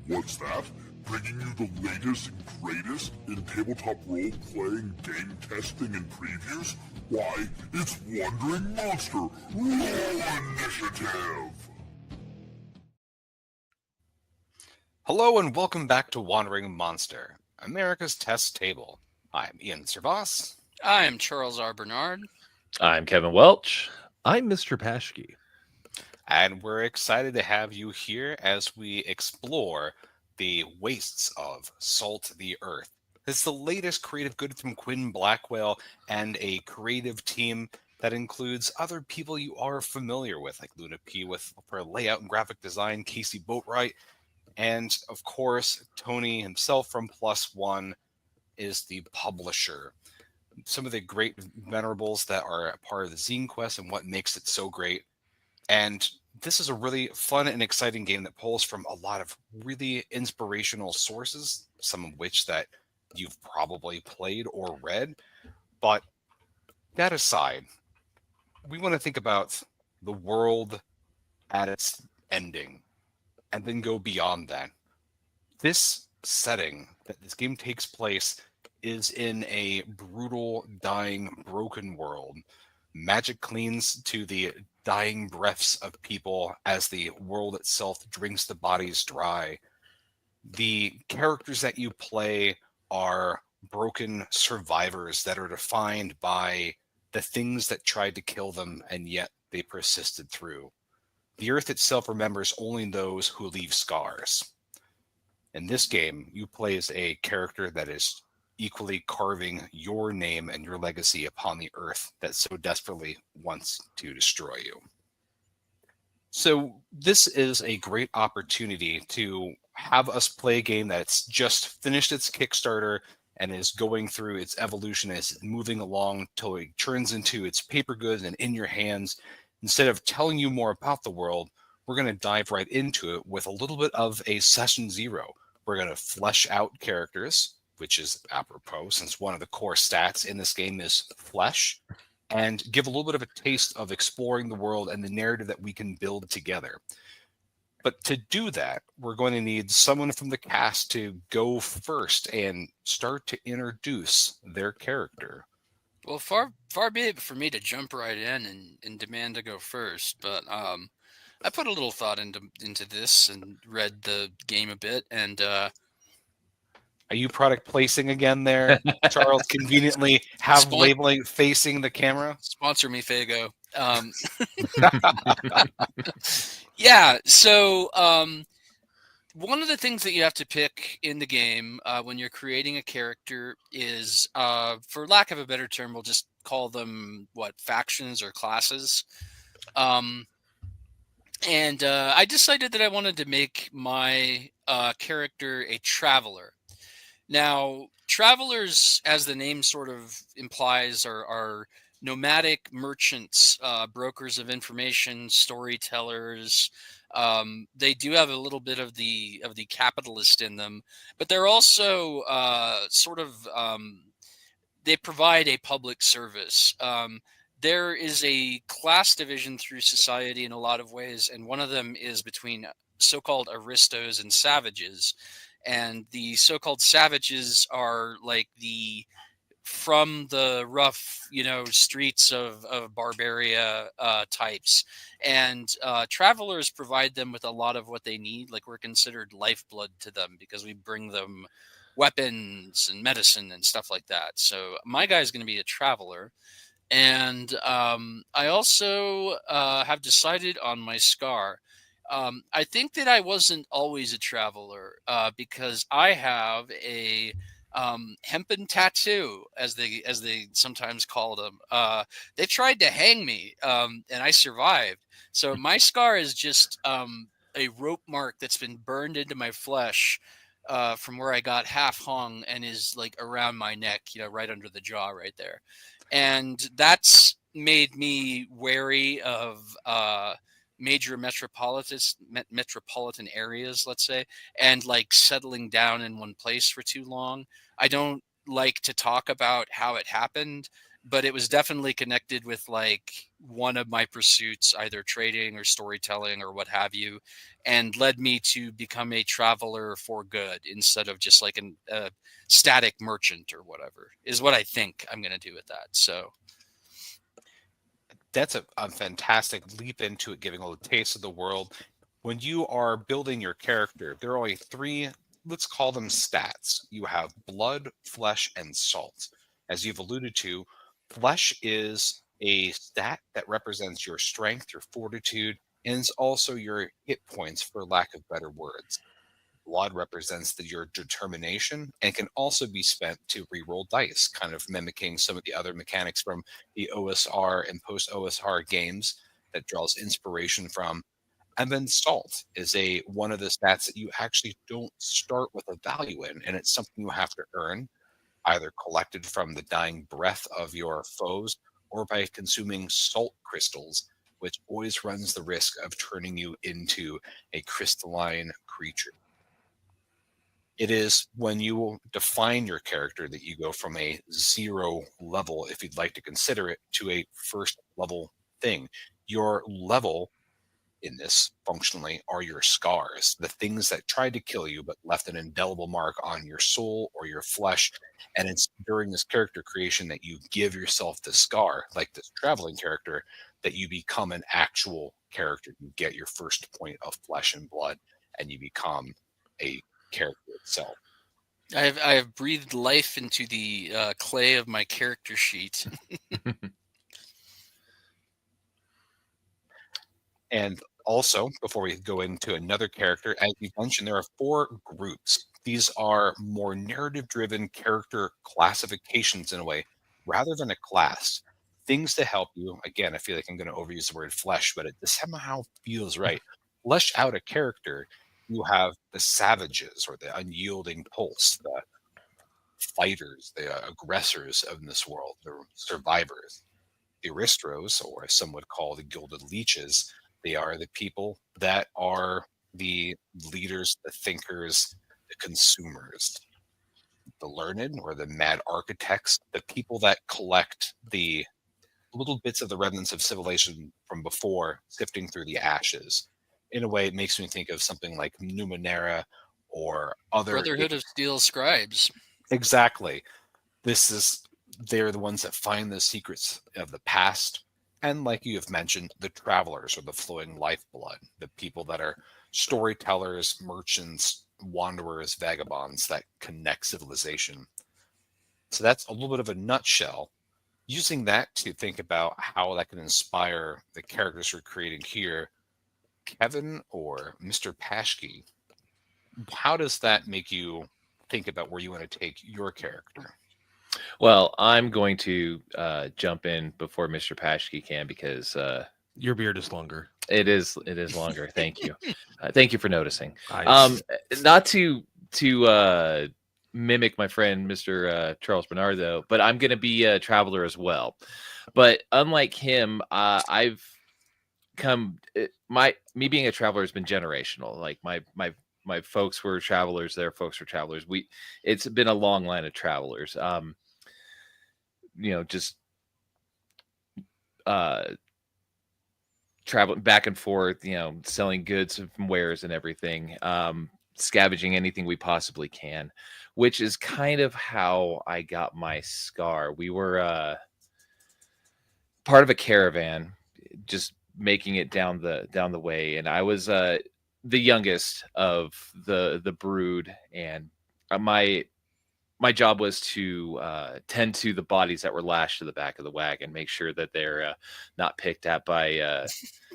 What's that? Bringing you the latest and greatest in tabletop role-playing, game testing, and previews? Why, it's Wandering Monster Roll Initiative! Hello and welcome back to Wandering Monster, America's Test Table. I'm Ian Servas. I'm Charles R. Bernard. I'm Kevin Welch. I'm Mr. Paschke. And we're excited to have you here as we explore the wastes of Salt the Earth. It's the latest creative good from Quinn Blackwell and a creative team that includes other people you are familiar with, like Luna P for layout and graphic design, Casey Boatwright, and of course, Tony himself from Plus One is the publisher. Some of the great venerables that are a part of the Zine Quest and what makes it so great. And this is a really fun and exciting game that pulls from a lot of really inspirational sources, some of which that you've probably played or read. But that aside, we want to think about the world at its ending and then go beyond that. This setting that this game takes place is in a brutal, dying, broken world. Magic clings to the dying breaths of people as the world itself drinks the bodies dry. The characters that you play are broken survivors that are defined by the things that tried to kill them, and yet they persisted through. The earth itself remembers only those who leave scars. In this game, you play as a character that is equally carving your name and your legacy upon the earth that so desperately wants to destroy you. So this is a great opportunity to have us play a game that's just finished its Kickstarter and is going through its evolution, is moving along till it turns into its paper goods and in your hands. Instead of telling you more about the world, we're going to dive right into it with a little bit of a session zero. We're going to flesh out characters, which is apropos since one of the core stats in this game is flesh, and give a little bit of a taste of exploring the world and the narrative that we can build together. But to do that, we're going to need someone from the cast to go first and start to introduce their character. Well, far be it for me to jump right in and demand to go first, but I put a little thought into this and read the game a bit, and Are you product placing again there, Charles? Conveniently have labeling facing the camera? Sponsor me, Fago. Yeah, so one of the things that you have to pick in the game when you're creating a character is, for lack of a better term, we'll just call them, factions or classes. And I decided that I wanted to make my character a traveler. Now, travelers, as the name sort of implies, are nomadic merchants, brokers of information, storytellers. They do have a little bit of the capitalist in them, but they're also they provide a public service. There is a class division through society in a lot of ways, and one of them is between so-called aristos and savages. And the so-called savages are like from the rough, streets of Barbaria types. And travelers provide them with a lot of what they need. Like, we're considered lifeblood to them because we bring them weapons and medicine and stuff like that. So my guy is going to be a traveler. And I also have decided on my scar. I think that I wasn't always a traveler because I have a hempen tattoo, as they sometimes call them. They tried to hang me, and I survived. So my scar is just a rope mark that's been burned into my flesh from where I got half hung and is like around my neck, right under the jaw, right there. And that's made me wary of major metropolitan areas, let's say, and like settling down in one place for too long. I don't like to talk about how it happened, but it was definitely connected with like one of my pursuits, either trading or storytelling or what have you, and led me to become a traveler for good instead of just like a static merchant or whatever, is what I think I'm going to do with that. So That's a fantastic leap into it, giving a little taste of the world. When you are building your character, there are only three, let's call them stats. You have blood, flesh, and salt. As you've alluded to, flesh is a stat that represents your strength, your fortitude, and is also your hit points, for lack of better words. Blood represents your determination and can also be spent to reroll dice, kind of mimicking some of the other mechanics from the OSR and post OSR games that draws inspiration from. And then salt is one of the stats that you actually don't start with a value in, and it's something you have to earn, either collected from the dying breath of your foes or by consuming salt crystals, which always runs the risk of turning you into a crystalline creature. It is when you define your character that you go from a 0 level, if you'd like to consider it, to a first level thing. Your level in this functionally are your scars, the things that tried to kill you but left an indelible mark on your soul or your flesh. And it's during this character creation that you give yourself the scar, like this traveling character, that you become an actual character. You get your first point of flesh and blood, and you become a character itself. I have breathed life into the clay of my character sheet. And also, before we go into another character, as you mentioned, there are 4 groups. These are more narrative-driven character classifications in a way, rather than a class. Things to help you. Again, I feel like I'm going to overuse the word flesh, but it somehow feels right. Flesh out a character. You have the savages, or the unyielding pulse, the fighters, the aggressors of this world, the survivors. The Aristros, or as some would call the Gilded Leeches, they are the people that are the leaders, the thinkers, the consumers, the learned, or the mad architects, the people that collect the little bits of the remnants of civilization from before, sifting through the ashes. In a way, it makes me think of something like Numenera or other. Brotherhood of Steel Scribes. Exactly. They're the ones that find the secrets of the past. And like you have mentioned, the travelers, or the flowing lifeblood, the people that are storytellers, merchants, wanderers, vagabonds that connect civilization. So that's a little bit of a nutshell. Using that to think about how that can inspire the characters we're creating here, Kevin or Mr. Paschke, how does that make you think about where you want to take your character? Well, I'm going to jump in before Mr. Paschke can, because your beard is longer. It is longer. Thank you. Thank you for noticing. Nice. Not to mimic my friend Mr. Charles Bernard, though, but I'm going to be a traveler as well. But unlike him, I've me being a traveler has been generational. Like my folks were travelers, their folks were travelers. It's been a long line of travelers. Just traveling back and forth, selling goods and wares and everything, scavenging anything we possibly can, which is kind of how I got my scar. We were part of a caravan, just making it down the way, and I was the youngest of the brood, and my job was to tend to the bodies that were lashed to the back of the wagon, make sure that they're not picked at by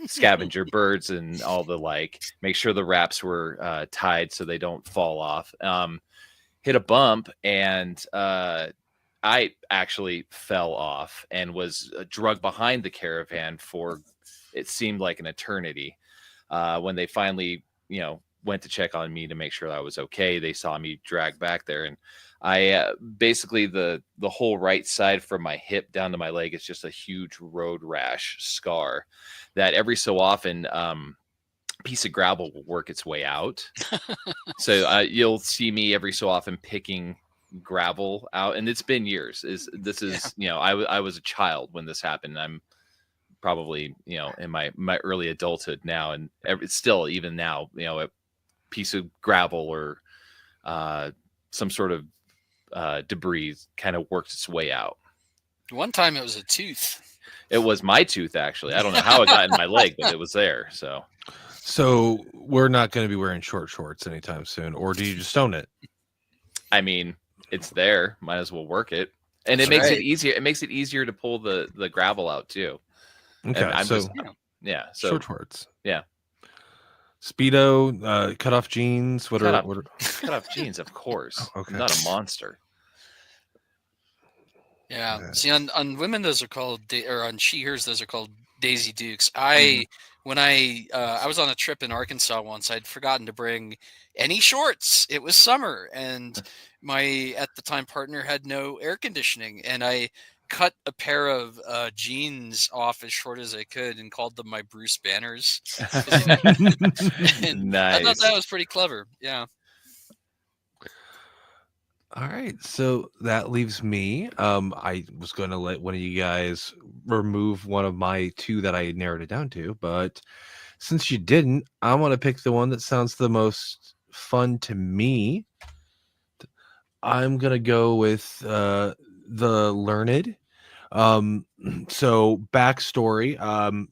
scavenger birds and all the like, make sure the wraps were tied so they don't fall off. Hit a bump, and I actually fell off and was drugged behind the caravan for, it seemed like an eternity. When they finally, went to check on me to make sure I was okay, they saw me dragged back there, and I basically the whole right side from my hip down to my leg is just a huge road rash scar that every so often piece of gravel will work its way out. So you'll see me every so often picking gravel out, and it's been years. I was a child when this happened. I'm probably, in my early adulthood now, and it's still, even now, a piece of gravel or some sort of debris kind of worked its way out. One time it was a tooth. It was my tooth, actually. I don't know how it got in my leg, but it was there. So we're not going to be wearing short shorts anytime soon, or do you just own it? I mean, it's there. Might as well work it, and That's it makes right. it easier. It makes it easier to pull the gravel out too. Okay, And I'm so just, yeah. So short shorts. yeah. Speedo, cut off jeans. What Cut are off jeans, of course. Oh, okay. I'm not a monster. Yeah. Yeah. See, on women, those are called, or on she-hers, those are called Daisy Dukes. When I was on a trip in Arkansas once, I'd forgotten to bring any shorts. It was summer, and my at the time partner had no air conditioning, and I cut a pair of jeans off as short as I could and called them my Bruce Banners. And I thought Nice. that was pretty clever. Yeah. All right, so that leaves me. I was going to let one of you guys remove one of my two that I narrowed it down to, but since you didn't, I want to pick the one that sounds the most fun to me. I'm gonna go with the learned. So backstory.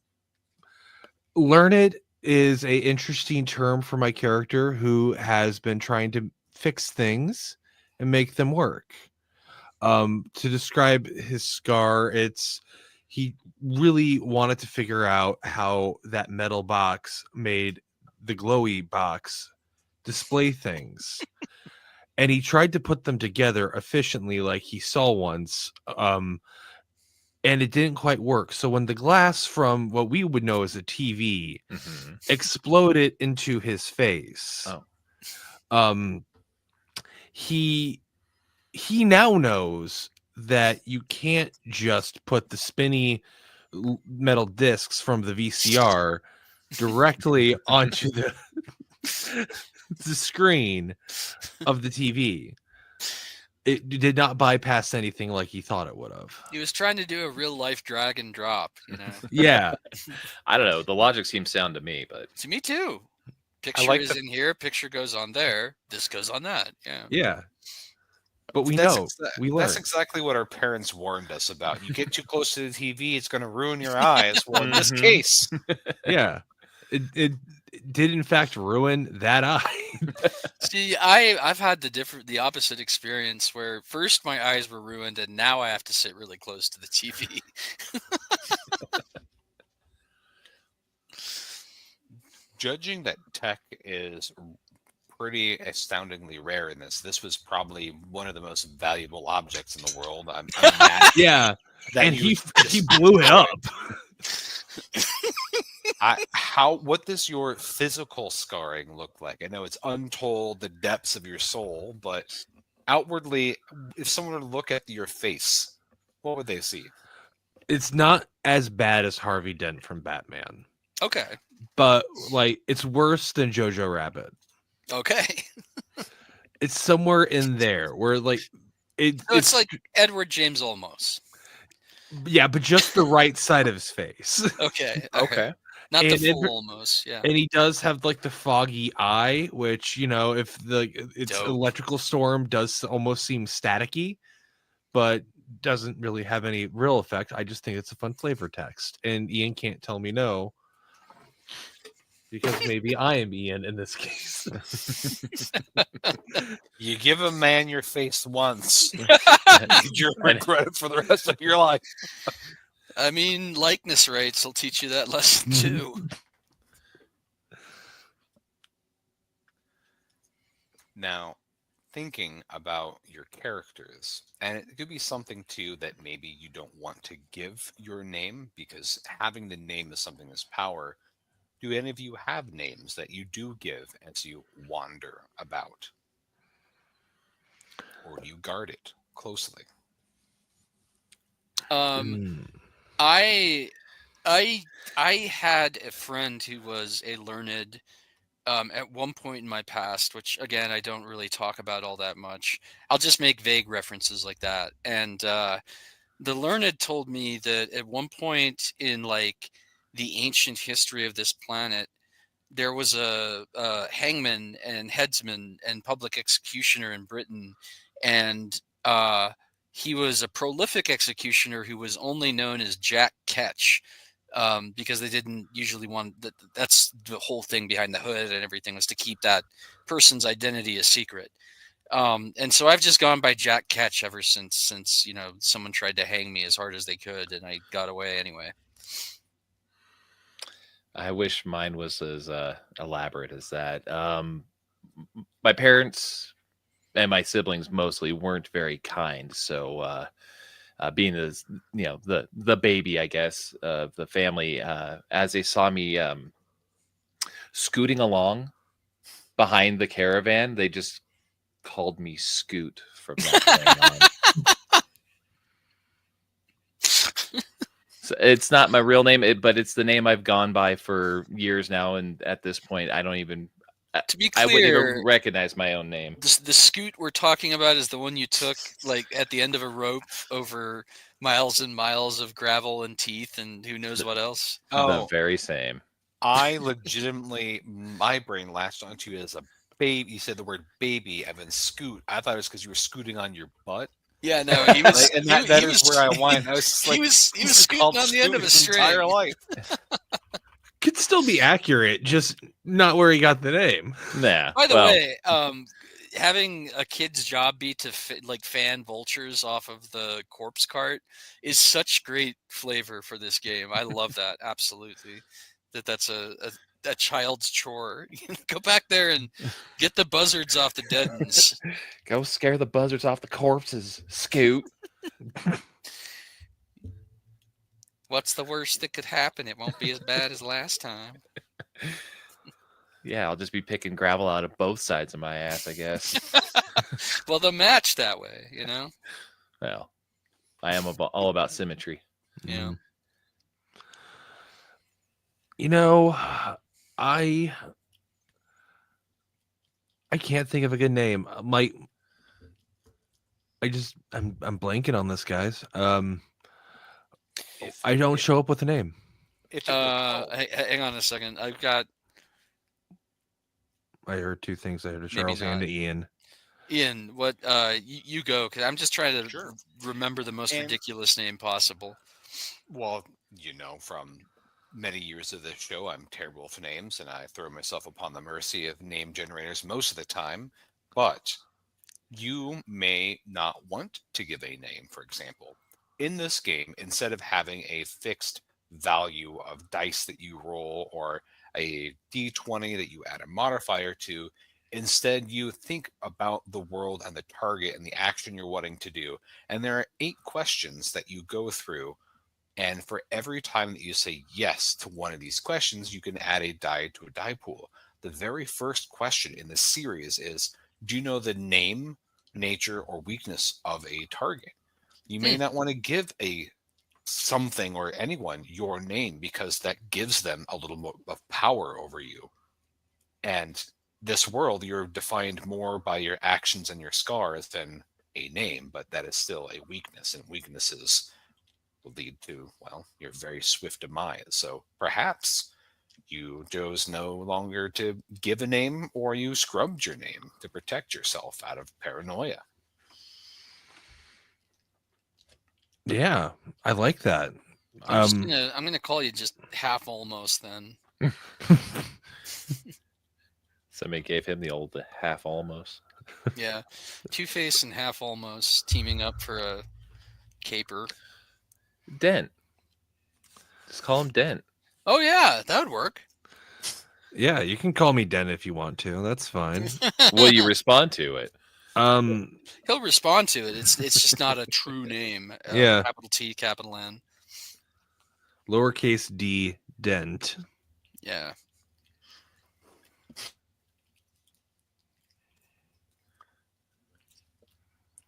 Learned is a interesting term for my character who has been trying to fix things and make them work. To describe his scar, he really wanted to figure out how that metal box made the glowy box display things. And he tried to put them together efficiently like he saw once. And it didn't quite work. So when the glass from what we would know as a TV exploded into his face, he now knows that you can't just put the spinny metal discs from the VCR directly onto the screen of the TV. It did not bypass anything like he thought it would have. He was trying to do a real life drag and drop, Yeah. I don't know. The logic seems sound to me, but To me too. Picture like is in here, picture goes on there, this goes on that. Yeah. Yeah. But we That's know. We learn. That's exactly what our parents warned us about. You get too close to the TV, it's going to ruin your eyes. Well, in this case, Yeah. It did in fact ruin that eye. See, I've had the opposite experience where first my eyes were ruined and now I have to sit really close to the TV. judging that tech is pretty astoundingly rare in this was probably one of the most valuable objects in the world. I'm mad Yeah. that And you he blew it up. what does your physical scarring look like? I know it's untold the depths of your soul, but outwardly, if someone were to look at your face, what would they see? It's not as bad as Harvey Dent from Batman, Okay. but like it's worse than Jojo Rabbit. Okay. It's somewhere in there where like So it's like Edward James Olmos. yeah, but just the right side of his face. Okay. all right. okay. Not And the full Olmos. Yeah. And he does have like the foggy eye, which if it's Dope. electrical storm does almost seem staticky, but doesn't really have any real effect. I just think it's a fun flavor text, and Ian can't tell me no because maybe I am Ian in this case. You give a man your face once, you're regret it for the rest of your life. I mean, likeness rates will teach you that lesson too. Now, thinking about your characters, and it could be something too that maybe you don't want to give your name because having the name is something that's power. Do any of you have names that you do give as you wander about? Or do you guard it closely? I had a friend who was a learned at one point in my past, which again I don't really talk about all that much. I'll just make vague references like that. And The learned told me that at one point in like the ancient history of this planet, there was a hangman and headsman and public executioner in Britain, and he was a prolific executioner who was only known as Jack Ketch, because they didn't usually want that. That's the whole thing behind the hood and everything, was to keep that person's identity a secret. And so I've just gone by Jack Ketch ever since someone tried to hang me as hard as they could, and I got away anyway. I wish mine was as elaborate as that. My parents and my siblings mostly weren't very kind, so being as the baby, I guess, of the family, as they saw me scooting along behind the caravan, they just called me Scoot from that point on. So it's not my real name, but it's the name I've gone by for years now, and at this point, I don't even. To be I wouldn't clear, even recognize my own name. the scoot we're talking about is the one you took like at the end of a rope over miles and miles of gravel and teeth and who knows what else. The Oh, very same. I legitimately, my brain latched onto you as a baby. You said the word baby and then scoot. I thought it was because you were scooting on your butt. Yeah, no, he was. Like, and he, that he is was, where I went. I was just like, he was this is scooting called on the end of a Scoot his entire string. life. Could still be accurate, just not where he got the name. Nah. By the well, way, having a kid's job be to fan vultures off of the corpse cart is such great flavor for this game. I love that. Absolutely. That's a child's chore. Go back there and get the buzzards off the dead ones. go scare the buzzards off the corpses, Scoot. What's the worst that could happen? It won't be as bad as last time. Yeah, I'll just be picking gravel out of both sides of my ass, I guess. Well, they'll match that way, you know? Well, I am all about symmetry. Yeah. You know, I can't think of a good name. I'm blanking on this, guys. I don't show up with a name. Hang on a second. I've got I heard two things. I heard a Maybe Charles and not. a Ian. Ian. What? You go, because I'm just trying to Sure. remember the most And- ridiculous name possible. Well, from many years of this show, I'm terrible with names, and I throw myself upon the mercy of name generators most of the time. But you may not want to give a name, for example. In this game, instead of having a fixed value of dice that you roll or a d20 that you add a modifier to, instead you think about the world and the target and the action you're wanting to do. And there are 8 questions that you go through. And for every time that you say yes to one of these questions, you can add a die to a die pool. The very first question in the series is, do you know the name, nature, or weakness of a target? You may not want to give something or anyone your name because that gives them a little more of power over you. And this world, you're defined more by your actions and your scars than a name, but that is still a weakness, and weaknesses will lead to, your very swift demise. So perhaps you chose no longer to give a name, or you scrubbed your name to protect yourself out of paranoia. Yeah, I like that. I'm gonna call you just half almost then. Somebody gave him the old half almost. Yeah, Two-Face and half almost teaming up for a caper. Dent. Just call him Dent. Oh yeah, that would work. Yeah, you can call me Den if you want to. That's fine. Will you respond to it? He'll respond to it. It's just not a true name. Yeah. Capital T, capital N. Lowercase d Dent. Yeah.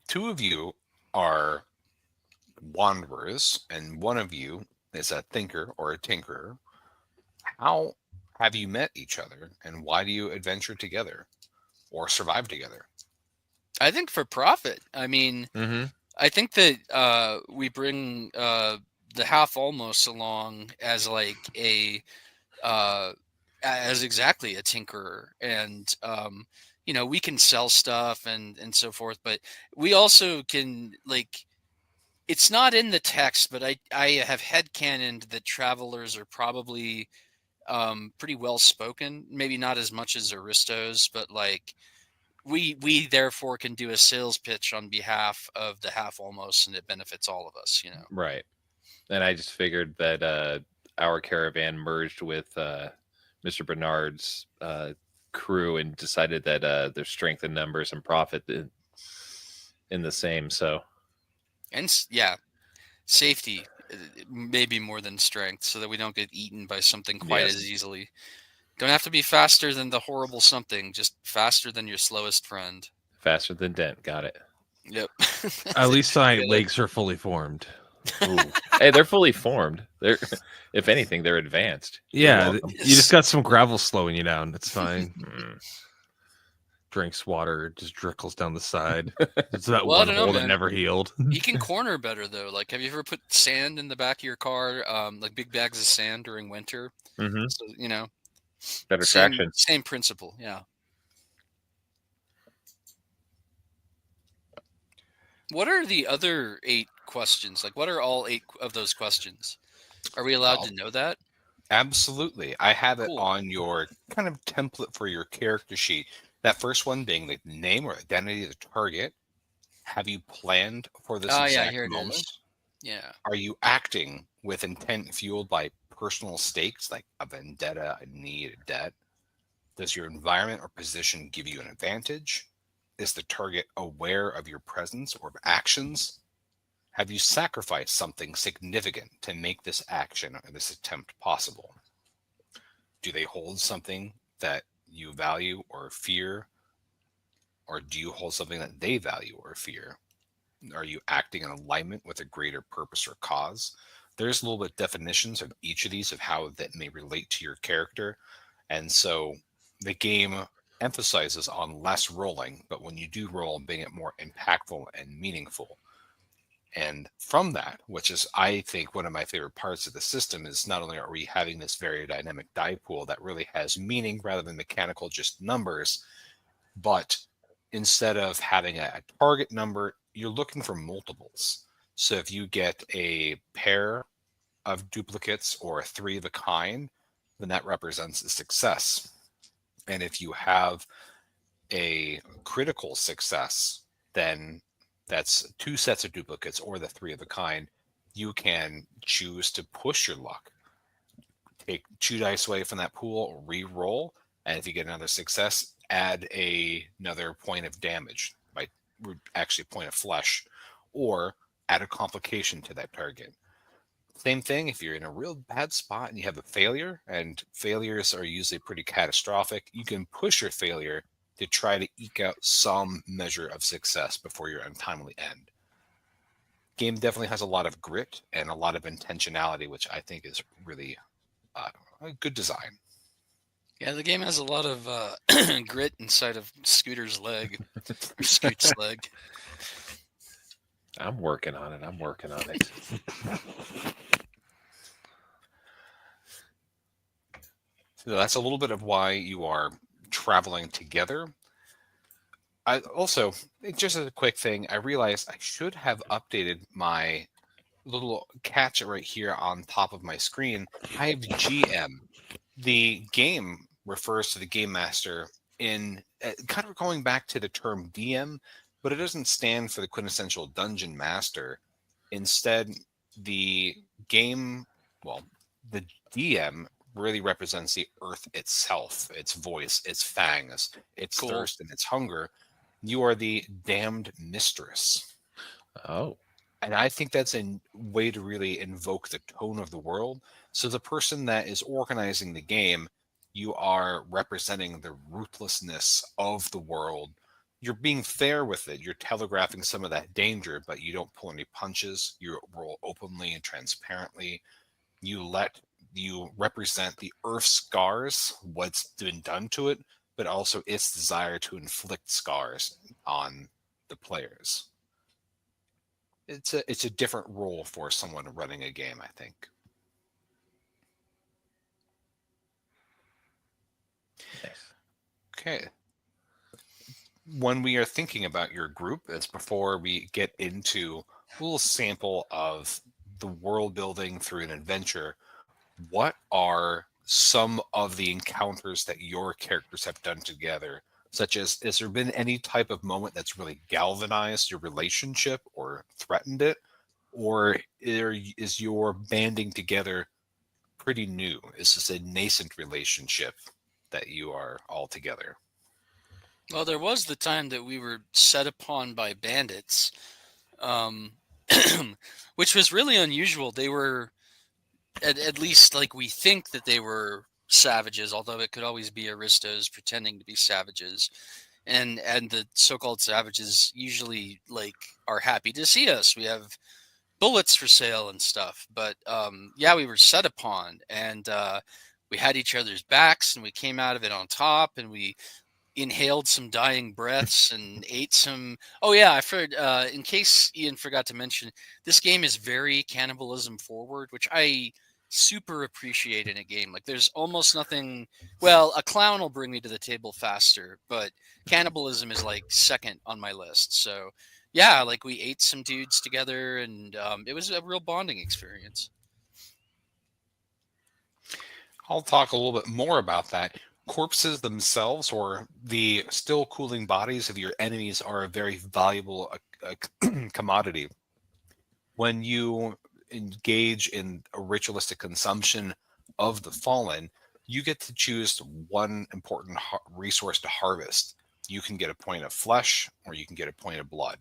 Two of you are wanderers, and one of you is a thinker or a tinkerer. How have you met each other, and why do you adventure together or survive together? I think for profit. I mean, Mm-hmm. I think that we bring the half almost along as like as exactly a tinkerer, and we can sell stuff and so forth, but we also can like it's not in the text, but I have headcanoned that travelers are probably pretty well spoken, maybe not as much as aristos, but like we therefore can do a sales pitch on behalf of the half almost, and it benefits all of us. Right. And I just figured that our caravan merged with Mr. Bernard's crew and decided that there's strength in numbers and profit in the same. So, And yeah, safety maybe more than strength, so that we don't get eaten by something quite Yes. as easily. Don't have to be faster than the horrible something, just faster than your slowest friend. Faster than Dent. Got it. Yep. At least my Yeah. legs are fully formed. Ooh. Hey, they're fully formed. They're, if anything, they're advanced. You're Yeah, welcome. you just got some gravel slowing you down. It's fine. Mm. Drinks water, just trickles down the side. It's that Well, I one don't know, hole that man. never healed. You can corner better though. Like, have you ever put sand in the back of your car, like big bags of sand during winter? Mhm. So Better same traction. same principle. Yeah. What are the other 8 questions? Like, what are all 8 of those questions? Are we allowed Well, to know that? Absolutely. I have it Cool. on your kind of template for your character sheet. That first one being the name or identity of the target. Have you planned for this Oh, yeah, exact here it moment? is. Yeah. Are you acting with intent fueled by personal stakes like a vendetta, a need, a debt? Does your environment or position give you an advantage? Is the target aware of your presence or of actions? Have you sacrificed something significant to make this action or this attempt possible? Do they hold something that you value or fear? Or do you hold something that they value or fear? Are you acting in alignment with a greater purpose or cause? There's a little bit definitions of each of these of how that may relate to your character. And so the game emphasizes on less rolling, but when you do roll, being it more impactful and meaningful. And from that, which is, I think, one of my favorite parts of the system, is not only are we having this very dynamic die pool that really has meaning rather than mechanical, just numbers, but instead of having a target number, you're looking for multiples. So if you get a pair of duplicates or a 3 of a kind, then that represents a success. And if you have a critical success, then that's 2 sets of duplicates or the 3 of a kind. You can choose to push your luck. Take 2 dice away from that pool, re-roll, and if you get another success, add another point of damage, by actually point of flesh, or add a complication to that target. Same thing if you're in a real bad spot and you have a failure, and failures are usually pretty catastrophic, you can push your failure to try to eke out some measure of success before your untimely end. Game definitely has a lot of grit and a lot of intentionality, which I think is really a good design. Yeah, the game has a lot of grit inside of Scooter's leg, or Scoot's leg. I'm working on it. So that's a little bit of why you are traveling together. I also, just as a quick thing, I realized I should have updated my little catch right here on top of my screen. I have GM. The game refers to the game master in kind of going back to the term DM, but it doesn't stand for the quintessential dungeon master. Instead, the game, well, the DM really represents the earth itself, its voice, its fangs, its Cool. thirst, and its hunger. You are the damned mistress. Oh. And I think that's a way to really invoke the tone of the world. So the person that is organizing the game, you are representing the ruthlessness of the world. You're being fair with it. You're telegraphing some of that danger, but you don't pull any punches. You roll openly and transparently. You represent the earth's scars, what's been done to it, but also its desire to inflict scars on the players. it's a different role for someone running a game, I think. Nice. Okay. When we are thinking about your group, it's before we get into a little sample of the world building through an adventure. What are some of the encounters that your characters have done together? Such as, has there been any type of moment that's really galvanized your relationship or threatened it? Or is your banding together pretty new? Is this a nascent relationship that you are all together? Well, there was the time that we were set upon by bandits, um, which was really unusual. They were, at least like we think that they were savages, although it could always be aristos pretending to be savages. And the so-called savages usually like are happy to see us. We have bullets for sale and stuff. But yeah, we were set upon, and we had each other's backs, and we came out of it on top, and we inhaled some dying breaths and ate some. Oh yeah, I forgot. In case Ian forgot to mention, this game is very cannibalism forward, which I super appreciate in a game. Like, there's almost nothing. Well, a clown will bring me to the table faster, but cannibalism is like second on my list. So yeah, like we ate some dudes together, and it was a real bonding experience. I'll talk a little bit more about that. Corpses themselves, or the still cooling bodies of your enemies, are a very valuable commodity. When you engage in a ritualistic consumption of the fallen, you get to choose one important resource to harvest. You can get a point of flesh, or you can get a point of blood.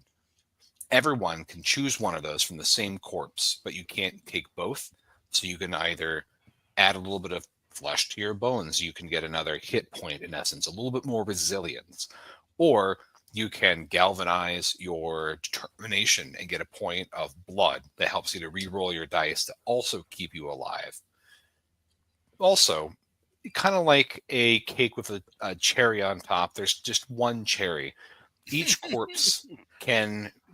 Everyone can choose one of those from the same corpse, but you can't take both. So you can either add a little bit of flesh to your bones, you can get another hit point, in essence, a little bit more resilience. Or you can galvanize your determination and get a point of blood that helps you to re-roll your dice to also keep you alive. Also, kind of like a cake with a cherry on top, there's just one cherry. Each corpse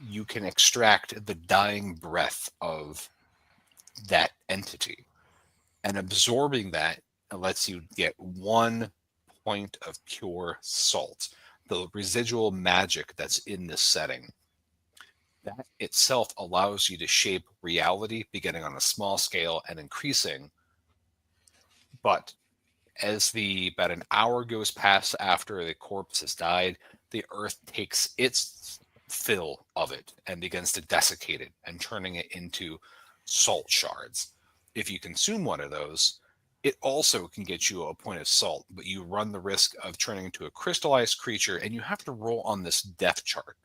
you can extract the dying breath of that entity, and absorbing that lets you get 1 point of pure salt, the residual magic that's in this setting. That itself allows you to shape reality, beginning on a small scale and increasing. But as about an hour goes past after the corpse has died, the earth takes its fill of it and begins to desiccate it and turning it into salt shards. If you consume one of those, it also can get you a point of salt, but you run the risk of turning into a crystallized creature, and you have to roll on this death chart.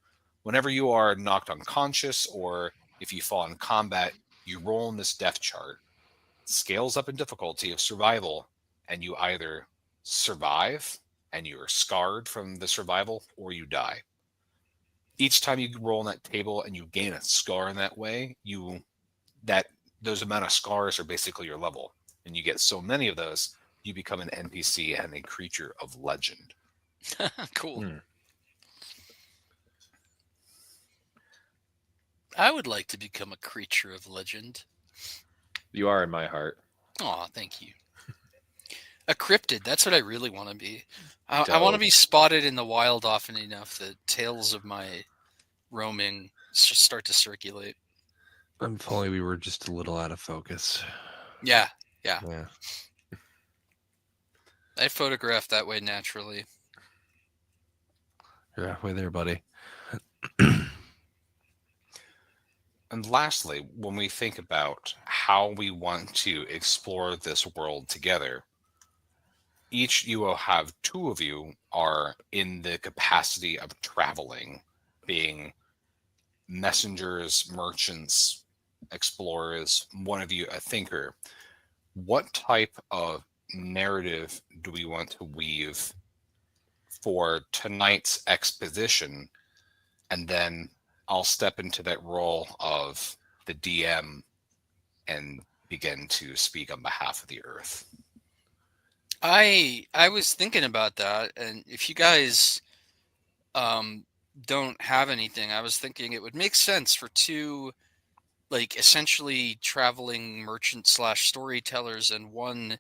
Whenever you are knocked unconscious, or if you fall in combat, you roll on this death chart. Scales up in difficulty of survival, and you either survive and you're scarred from the survival, or you die. Each time you roll on that table and you gain a scar in that way, those amount of scars are basically your level. And you get so many of those, you become an NPC and a creature of legend. Cool. I would like to become a creature of legend. You are in my heart. Aw, thank you. A cryptid, that's what I really want to be. I want to be spotted in the wild often enough that tales of my roaming start to circulate. If only we were just a little out of focus. Yeah. Yeah. I photograph that way naturally. You're halfway there, buddy. And lastly, when we think about how we want to explore this world together, you will have two of you are in the capacity of traveling, being messengers, merchants, explorers, one of you a thinker. What type of narrative do we want to weave for tonight's exposition? And then I'll step into that role of the DM and begin to speak on behalf of the Earth. I was thinking about that, and if you guys don't have anything, I was thinking it would make sense for two, like, essentially traveling merchant slash storytellers and one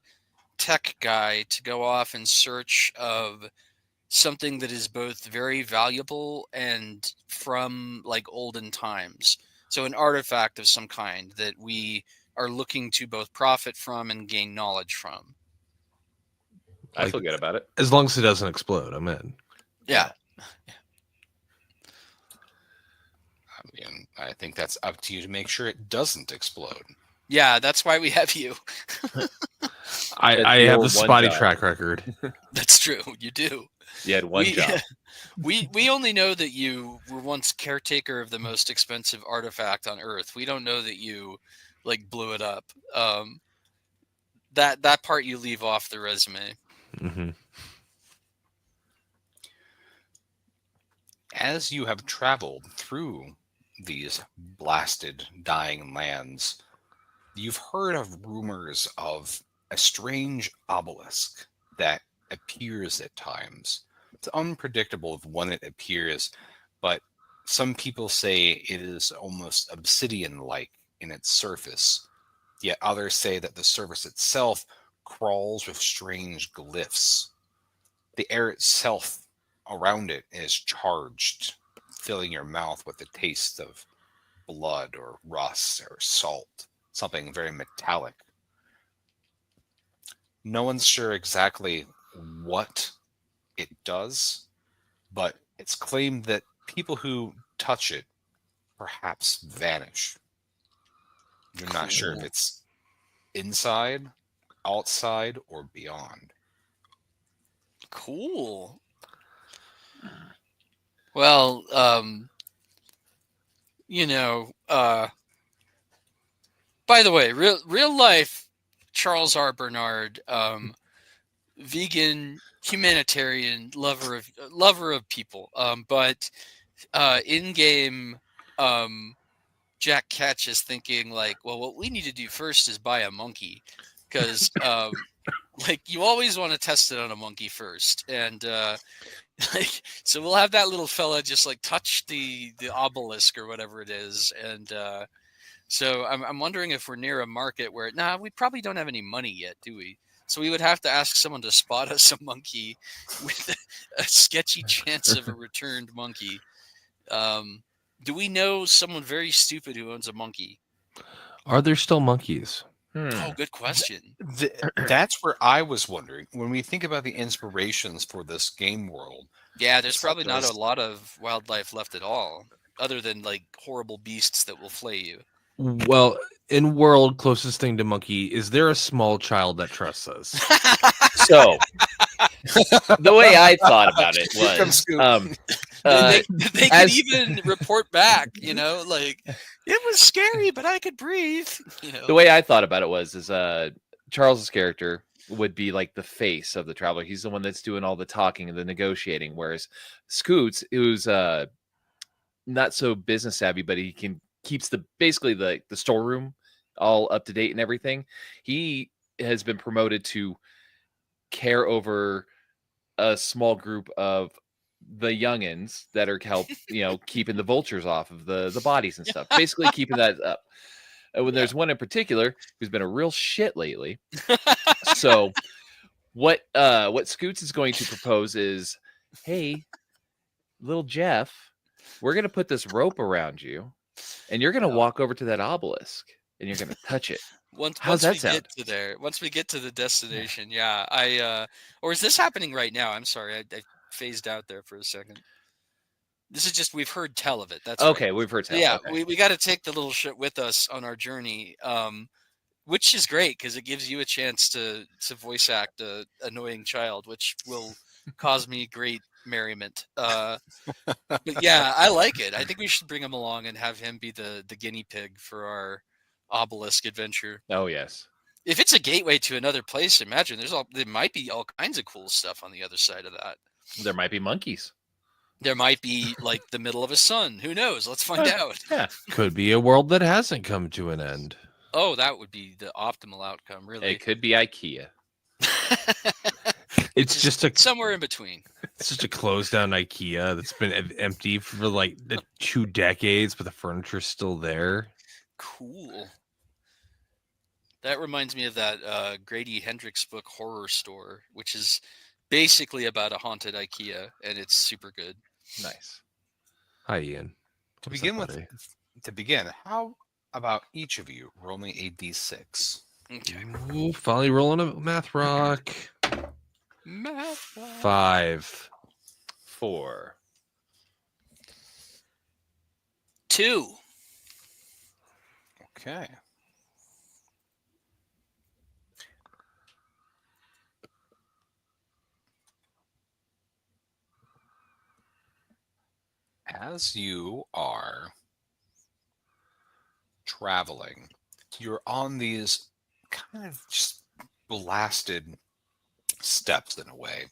tech guy to go off in search of something that is both very valuable and from like olden times. So an artifact of some kind that we are looking to both profit from and gain knowledge from. I Like- feel good about it. As long as it doesn't explode, I'm in. Yeah. I mean, I think that's up to you to make sure it doesn't explode. Yeah, that's why we have you. I That's have your a one spotty job. track record. That's true. You do. You had one job. We only know that you were once caretaker of the most expensive artifact on Earth. We don't know that you like blew it up. That part you leave off the resume. Hmm. As you have traveled through these blasted, dying lands, you've heard of rumors of a strange obelisk that appears at times. It's unpredictable of when it appears, but some people say it is almost obsidian-like in its surface, yet others say that the surface itself crawls with strange glyphs. The air itself around it is charged, filling your mouth with the taste of blood or rust or salt, something very metallic. No one's sure exactly what it does, but it's claimed that people who touch it perhaps vanish. You're not sure if Cool. it's inside, outside, or beyond. Cool. Well, by the way, real life Charles R. Bernard, vegan, humanitarian, lover of people. But in game, Jack Ketch is thinking like, well, what we need to do first is buy a monkey, because like you always want to test it on a monkey first, and like, so we'll have that little fella just like touch the obelisk or whatever it is, and so I'm wondering if we're near a market where we probably don't have any money yet, do we? So we would have to ask someone to spot us a monkey with a sketchy chance of a returned monkey. Do we know someone very stupid who owns a monkey? Are there still monkeys? Oh, good question. That's where I was wondering. When we think about the inspirations for this game world, Yeah, there's It's like probably not those- a lot of wildlife left at all, other than like horrible beasts that will flay you. Well, in world closest thing to monkey, is there a small child that trusts us? So, the way I thought about it Here comes was, Scoop. They could as- even report back, like it was scary, but I could breathe. the way I thought about it was Charles's character would be like the face of the traveler. He's the one that's doing all the talking and the negotiating, whereas Scoots, who's not so business savvy, but he keeps basically the storeroom all up to date and everything. He has been promoted to care over a small group of the youngins that are keeping the vultures off of the bodies and stuff, basically keeping that up. And when there's one in particular who's been a real shit lately. So what Scoots is going to propose is, hey, little Jeff, we're going to put this rope around you and you're going to walk over to that obelisk and you're going to touch it. Once How's that we sound? get to there, once we get to the destination, or is this happening right now? I'm sorry, I phased out there for a second. This is just we've heard tell of it. That's Okay, right. we've heard tell. Yeah, Okay. we got to take the little shit with us on our journey, which is great because it gives you a chance to voice act a annoying child, which will cause me great merriment. But yeah, I like it. I think we should bring him along and have him be the guinea pig for our obelisk adventure. Oh yes. If it's a gateway to another place, imagine there might be all kinds of cool stuff on the other side of that. There might be monkeys. There might be like the middle of a sun. Who knows? Let's find out. Yeah. Could be a world that hasn't come to an end. Oh, that would be the optimal outcome, really. It could be IKEA. It's just a somewhere in between. it's just a closed down IKEA that's been empty for like 2 decades, but the furniture's still there. Cool. That reminds me of that Grady Hendrix book Horror Store, which is basically about a haunted IKEA, and it's super good. Nice. Hi, Ian. To What's begin up, with, buddy? to begin, how about each of you roll me a d6? Okay. Ooh, finally rolling a math rock. Math. 5. 4. 2. Okay. As you are traveling, you're on these kind of just blasted steps in a way.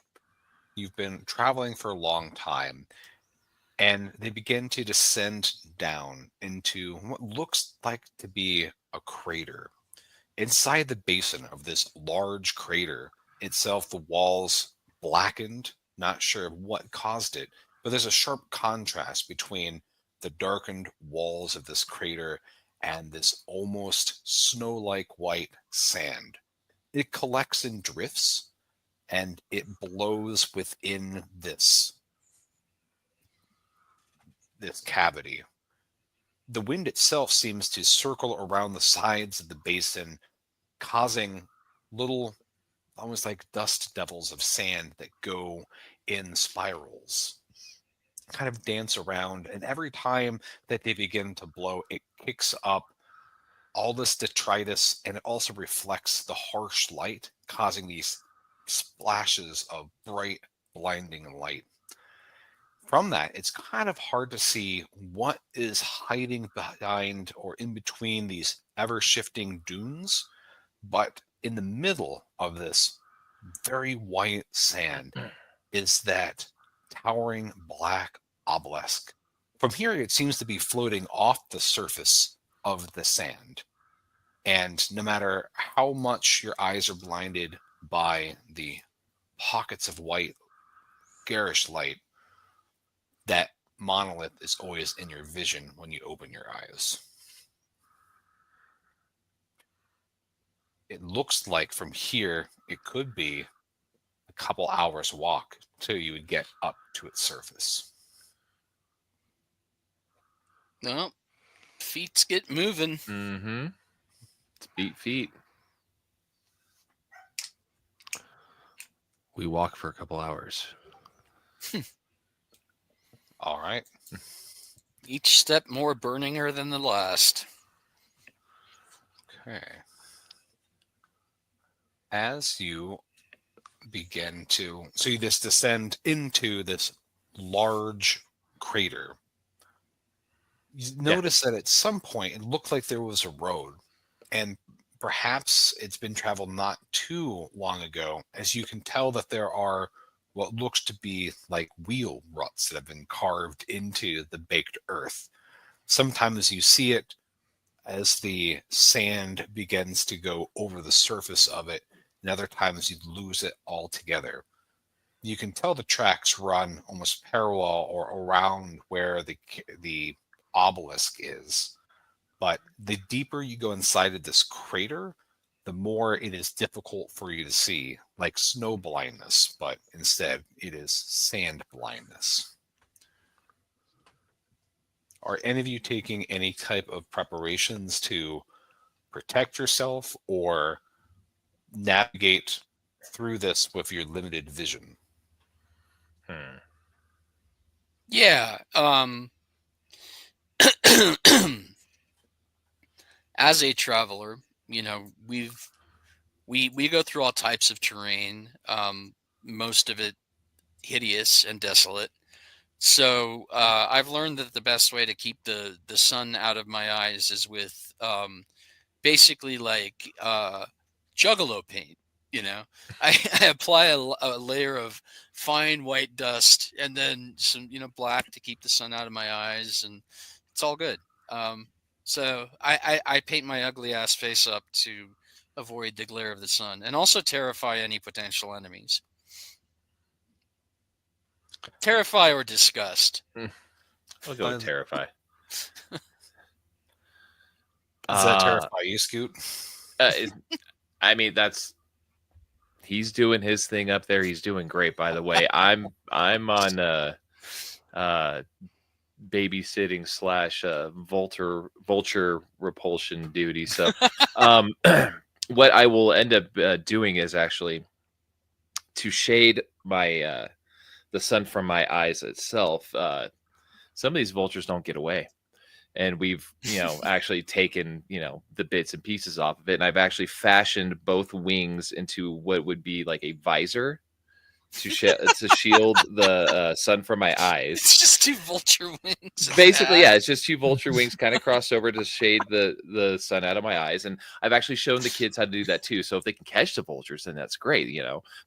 You've been traveling for a long time, and they begin to descend down into what looks like to be a crater. Inside the basin of this large crater itself, the walls blackened, not sure what caused it, but there's a sharp contrast between the darkened walls of this crater and this almost snow-like white sand. It collects in drifts and it blows within this cavity. The wind itself seems to circle around the sides of the basin, causing little, almost like dust devils of sand that go in spirals, kind of dance around. And every time that they begin to blow, it kicks up all this detritus, and it also reflects the harsh light, causing these splashes of bright, blinding light. From that, it's kind of hard to see what is hiding behind or in between these ever shifting dunes. But in the middle of this very white sand is that towering black obelisk. From here, it seems to be floating off the surface of the sand. And no matter how much your eyes are blinded by the pockets of white, garish light, that monolith is always in your vision when you open your eyes. It looks like from here, it could be a couple hours walk till you would get up to its surface. No, feet get moving. Mm-hmm. It's beat feet. We walk for a couple hours. All right. Each step more burninger than the last. Okay. As you begin to, so you just descend into this large crater. You notice that at some point it looked like there was a road, and perhaps it's been traveled not too long ago, as you can tell that there are what looks to be like wheel ruts that have been carved into the baked earth. Sometimes you see it as the sand begins to go over the surface of it, and other times you lose it altogether. You can tell the tracks run almost parallel or around where the obelisk is. But the deeper you go inside of this crater, the more it is difficult for you to see, like snow blindness, but instead it is sand blindness. Are any of you taking any type of preparations to protect yourself or navigate through this with your limited vision? Yeah. As a traveler, you know, we go through all types of terrain. Most of it hideous and desolate. So I've learned that the best way to keep the sun out of my eyes is with basically like juggalo paint. You know, I apply a layer of fine white dust and then some, you know, black to keep the sun out of my eyes, and it's all good. So I paint my ugly ass face up to avoid the glare of the sun and also terrify any potential enemies. Terrify or disgust? I'll go with Um, terrify. Does that Uh, terrify you, Scoot? it- I mean, he's doing his thing up there. He's doing great, by the way. I'm on uh babysitting slash vulture repulsion duty. So, um, what I will end up doing is actually to shade my the sun from my eyes itself. Some of these vultures don't get away, and we've actually taken the bits and pieces off of it, and I've actually fashioned both wings into what would be like a visor to shield the sun from my eyes. It's just two vulture wings. Basically, yeah, it's just two vulture wings kind of crossed over to shade the sun out of my eyes. And I've actually shown the kids how to do that too. So if they can catch the vultures, then that's great.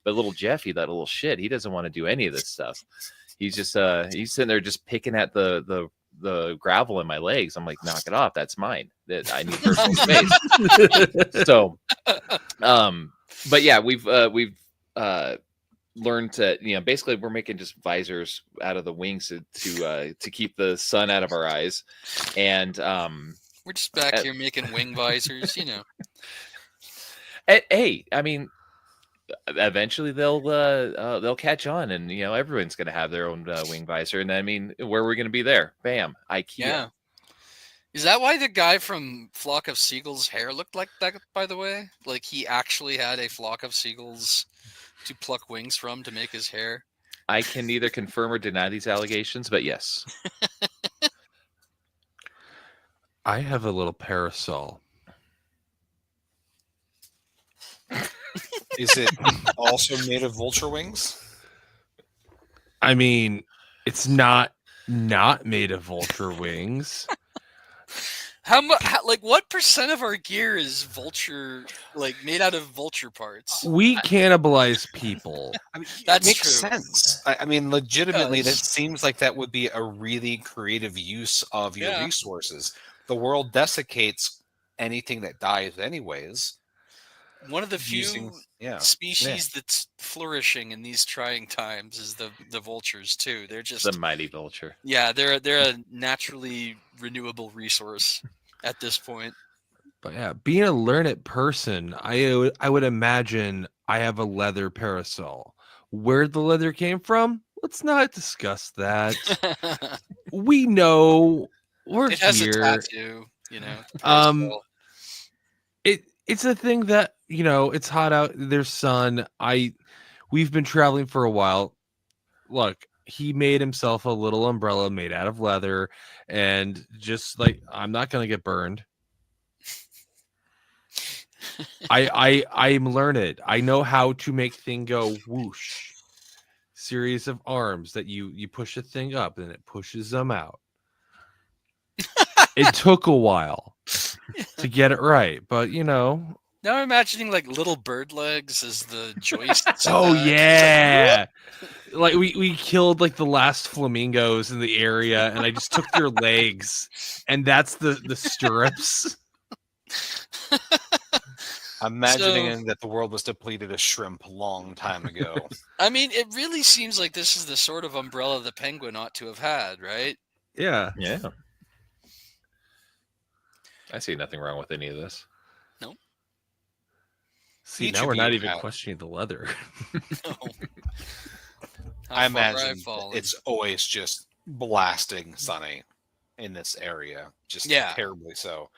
But little Jeffy, that little shit, he doesn't want to do any of this stuff. He's just he's sitting there just picking at the gravel in my legs. I'm like, knock it off, that's mine. That I need personal space. So but yeah, we've learned to basically we're making just visors out of the wings to keep the sun out of our eyes. And We're just back here making wing visors, hey, I mean, eventually they'll catch on, and everyone's gonna have their own wing visor. And I mean, where are we gonna be there? Bam, IKEA. Yeah. Is that why the guy from Flock of Seagulls' hair looked like that, by the way? Like he actually had a flock of seagulls to pluck wings from to make his hair? I can neither confirm or deny these allegations, but yes. I have a little parasol. Is it also made of vulture wings? I mean, it's not made of vulture wings. How much? Like, what percent of our gear is vulture, like made out of vulture parts? We cannibalize people. I mean, That's it makes true. sense. I mean, legitimately, that does. seems like that would be a really creative use of your Yeah. resources. The world desiccates anything that dies, anyways. One of the few Using, yeah. species that's flourishing in these trying times is the vultures too. They're just The mighty vulture. yeah, they're a naturally renewable resource at this point. But yeah, being a learned person, I would imagine I have a leather parasol. Where the leather came from? Let's not discuss that. We know we're It has here. a tattoo, the Um, parasol. It's a thing that it's hot out. There's sun. We've been traveling for a while. Look, he made himself a little umbrella made out of leather, and just like I'm not gonna get burned. I'm learned. I know how to make thing go whoosh. Series of arms that you push a thing up and it pushes them out. It took a while to get it right, but Now I'm imagining like little bird legs as the joists. oh and that. yeah. Like we killed like the last flamingos in the area, and I just took their legs, and that's the stirrups. Imagining that the world was depleted of shrimp a long time ago. I mean, it really seems like this is the sort of umbrella the penguin ought to have had, right? Yeah. Yeah. I see nothing wrong with any of this. See, Each now of we're not you even have- questioning the leather. No. How I far imagine I've fallen. it's always just blasting sunny in this area, just Yeah. terribly so.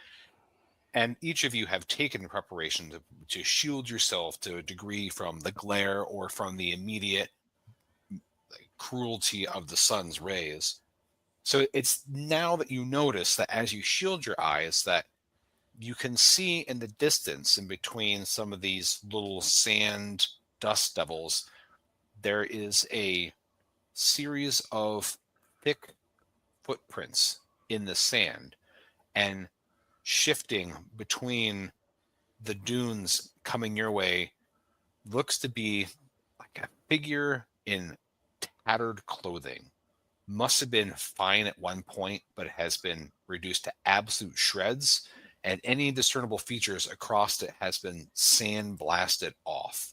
And each of you have taken preparation to shield yourself to a degree from the glare or from the immediate cruelty of the sun's rays. So it's now that you notice that as you shield your eyes, that you can see in the distance in between some of these little sand dust devils, there is a series of thick footprints in the sand, and shifting between the dunes coming your way looks to be like a figure in tattered clothing. Must have been fine at one point, but has been reduced to absolute shreds, and any discernible features across it has been sandblasted off.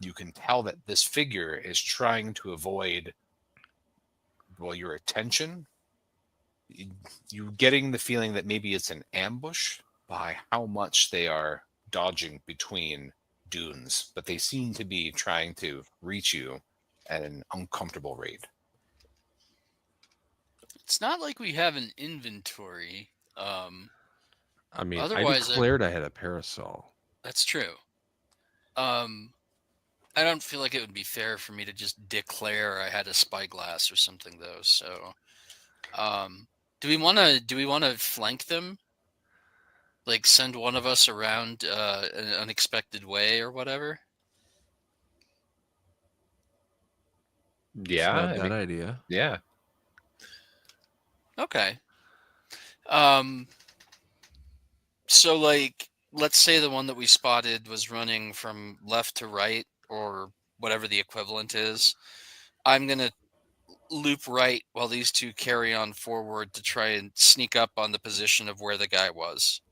You can tell that this figure is trying to avoid well, your attention. You're getting the feeling that maybe it's an ambush by how much they are dodging between dunes, but they seem to be trying to reach you at an uncomfortable rate. It's not like we have an inventory. I mean, I Otherwise, declared I had a parasol. that's true. I don't feel like it would be fair for me to just declare I had a spyglass or something, though. So, do we want to flank them? Like send one of us around an unexpected way or whatever? Yeah, Not I a bad mean, idea. yeah. Okay. So like, let's say the one that we spotted was running from left to right or whatever the equivalent is. I'm gonna loop right while these two carry on forward to try and sneak up on the position of where the guy was.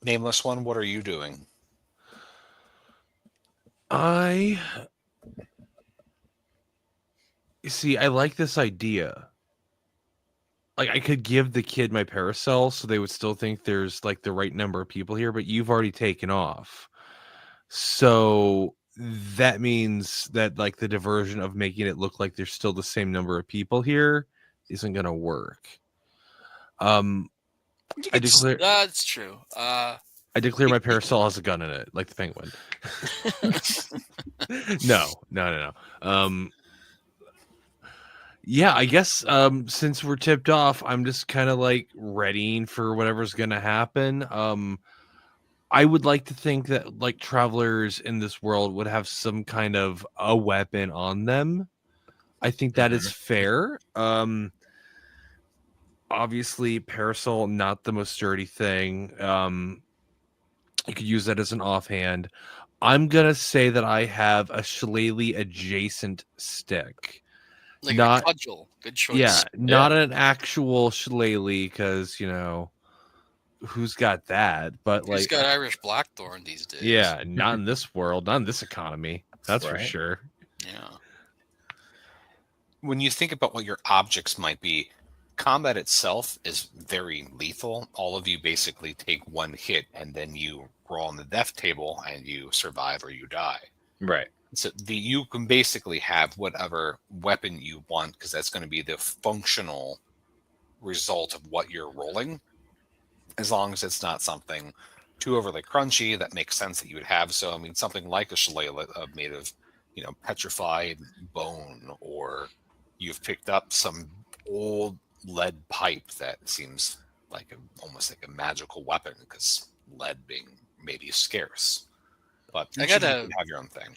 Nameless one, what are you doing? I see. I like this idea. Like, I could give the kid my parasol, so they would still think there's like the right number of people here. But you've already taken off, so that means that like the diversion of making it look like there's still the same number of people here isn't gonna work. I declare. That's true. I declare my parasol has a gun in it, like the penguin. No. Yeah, I guess since we're tipped off, I'm just kind of like readying for whatever's gonna happen. I would like to think that like travelers in this world would have some kind of a weapon on them. I think that is fair. Obviously, parasol not the most sturdy thing. You could use that as an offhand. I'm gonna say that I have a shillelagh adjacent stick. Like Not- a cudgel. Good choice. Yeah, not an actual shillelagh, because who's got that? But Who's like, got Irish blackthorn these days? yeah, not in this world, not in this economy. That's for Right. sure. Yeah. When you think about what your objects might be, combat itself is very lethal. All of you basically take one hit and then you roll on the death table and you survive or you die. Right. So you can basically have whatever weapon you want, because that's going to be the functional result of what you're rolling, as long as it's not something too overly crunchy. That makes sense that you would have. So I mean, something like a shillelagh made of petrified bone, or you've picked up some old lead pipe that seems like almost like a magical weapon, because lead being maybe scarce. But I each of you gotta- can have your own thing.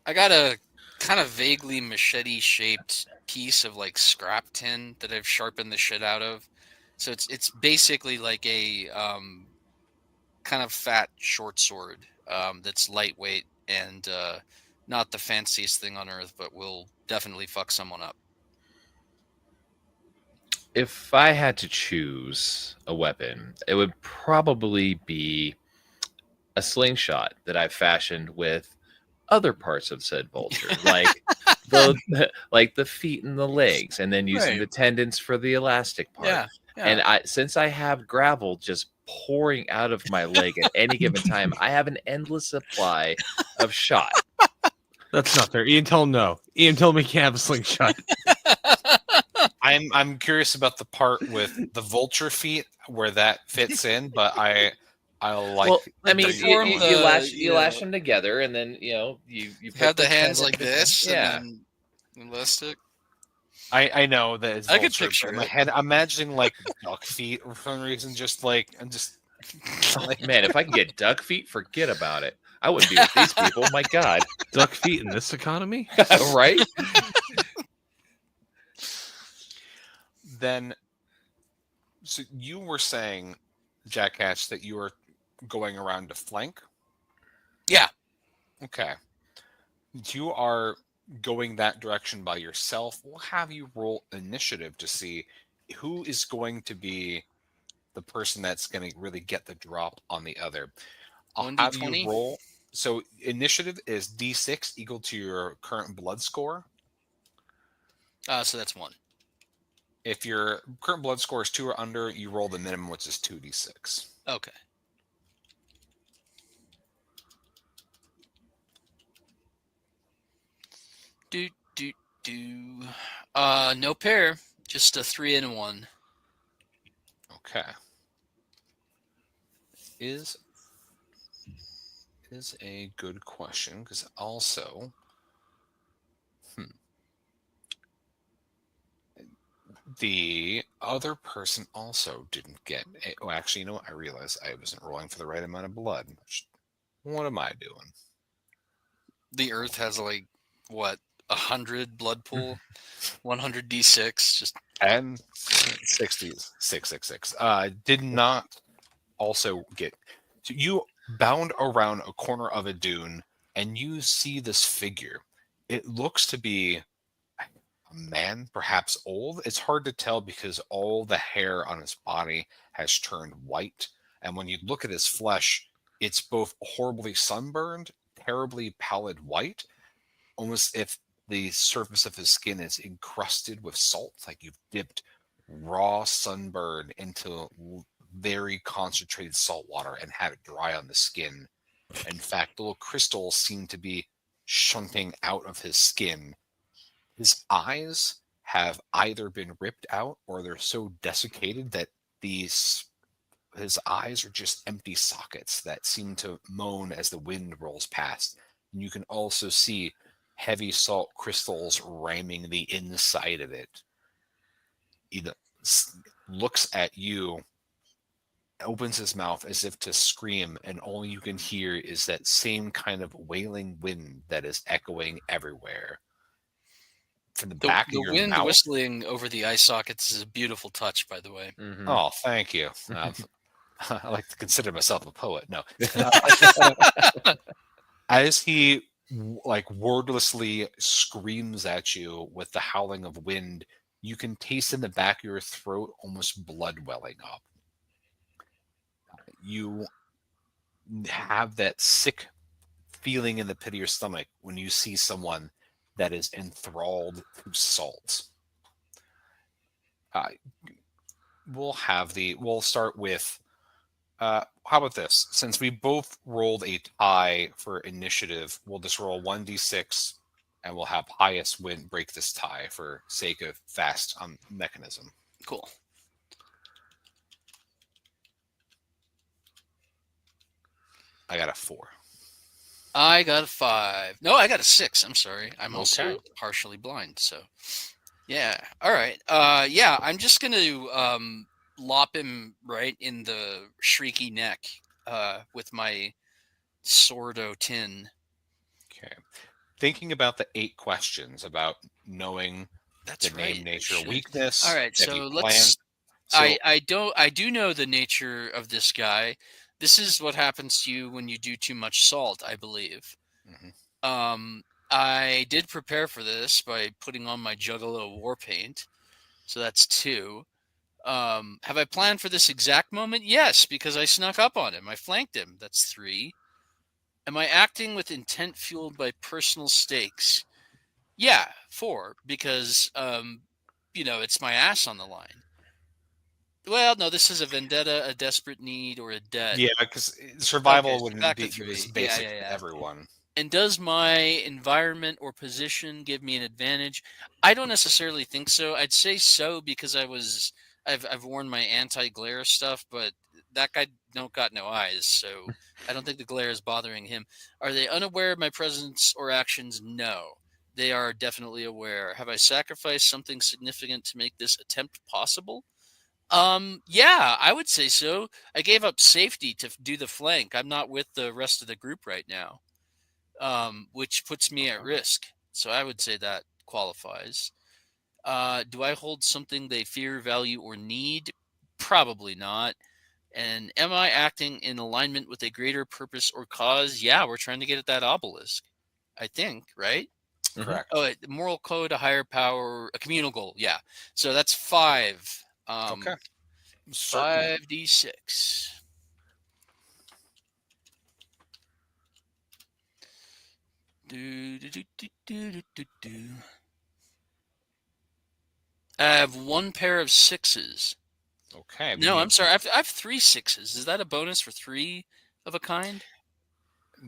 I got a kind of vaguely machete-shaped piece of like scrap tin that I've sharpened the shit out of. So it's basically like a kind of fat short sword that's lightweight and not the fanciest thing on earth, but will definitely fuck someone up. If I had to choose a weapon, it would probably be a slingshot that I've fashioned with other parts of said vulture, like the feet and the legs, and then using Right. the tendons for the elastic part. Yeah. And since I have gravel just pouring out of my leg at any given time, I have an endless supply of shot. That's not fair. Ian, tell him no. Ian, tell him he can't have a slingshot. I'm curious about the part with the vulture feet where that fits in, but I like. Well, I mean, form you lash the- them together, and then you have put the hands tendon like between- this, Yeah. and then elastic. I know that it's I could vulture, picture but in my it. head, I'm imagining like duck feet for some reason, just like Man, if I can get duck feet, forget about it. I wouldn't be with these people. My God, Duck feet in this economy? right? Then. So you were saying, Jack Hatch, that you were going around to flank. Yeah. Okay. You are going that direction by yourself. We'll have you roll initiative to see who is going to be the person that's going to really get the drop on the other. I'll have you 1d20? roll. So initiative is D6 equal to your current blood score. So that's 1. If your current blood score is 2 or under, you roll the minimum, which is 2d6. Okay. Do do do. No pair. Just a 3 and a 1. Okay. Is a good question, because also the other person also didn't get a, oh, actually, you know what? I realized I wasn't rolling for the right amount of blood. What am I doing? The Earth has like what 100 blood pool, 100 d6. Just And 60s 666. Did not also get. So you bound around a corner of a dune, and you see this figure. It looks to be a man, perhaps old. It's hard to tell because all the hair on his body has turned white, and when you look at his flesh, it's both horribly sunburned, terribly pallid white, almost if the surface of his skin is encrusted with salt, like you've dipped raw sunburn into very concentrated salt water and had it dry on the skin. In fact, little crystals seem to be shunting out of his skin. His eyes have either been ripped out or they're so desiccated that these his eyes are just empty sockets that seem to moan as the wind rolls past. And you can also see heavy salt crystals ramming the inside of it. He looks at you, opens his mouth as if to scream, and all you can hear is that same kind of wailing wind that is echoing everywhere. From the back of the your wind mouth. whistling over the eye sockets is a beautiful touch, by the way. Mhm. Oh, thank you. I like to consider myself a poet. No. As he like wordlessly screams at you with the howling of wind, you can taste in the back of your throat almost blood welling up. You have that sick feeling in the pit of your stomach when you see someone that is enthralled to salt. We'll start with how about this? Since we both rolled a tie for initiative, we'll just roll 1d6 and we'll have highest win break this tie for sake of fast mechanism. Cool. I got a 4. I got a 5. No, I got a 6. I'm sorry. I'm also Okay. partially blind. So, yeah. All right. Yeah, I'm just going to lop him right in the shrieky neck with my Sordo tin. Okay. Thinking about the 8 questions about knowing That's the right. name, nature, Should. weakness. All right. have So you let's. planned- I do know the nature of this guy. This is what happens to you when you do too much salt, I believe. Mhm. I did prepare for this by putting on my Juggalo war paint. So that's 2. Have I planned for this exact moment? Yes, because I snuck up on him. I flanked him. That's 3. Am I acting with intent fueled by personal stakes? Yeah, 4, because it's my ass on the line. Well, no, this is a vendetta, a desperate need, or a debt. Yeah, because survival Okay, so wouldn't back be to was 3. basic Yeah. to everyone. And does my environment or position give me an advantage? I don't necessarily think so. I'd say so because I've worn my anti-glare stuff, but that guy got no eyes, so I don't think the glare is bothering him. Are they unaware of my presence or actions? No. They are definitely aware. Have I sacrificed something significant to make this attempt possible? Yeah, I would say so. I gave up safety to do the flank. I'm not with the rest of the group right now, which puts me at risk. So I would say that qualifies. Do I hold something they fear, value, or need? Probably not. And am I acting in alignment with a greater purpose or cause? Yeah, we're trying to get at that obelisk. I think, right? Correct. Oh, the moral code, a higher power, a communal goal. Yeah. So that's 5. Okay. Certainly. 5d6. Do, do, do, do, do, do, do, do. I have one pair of sixes. Okay. No, I'm sorry. I have three sixes. Is that a bonus for three of a kind?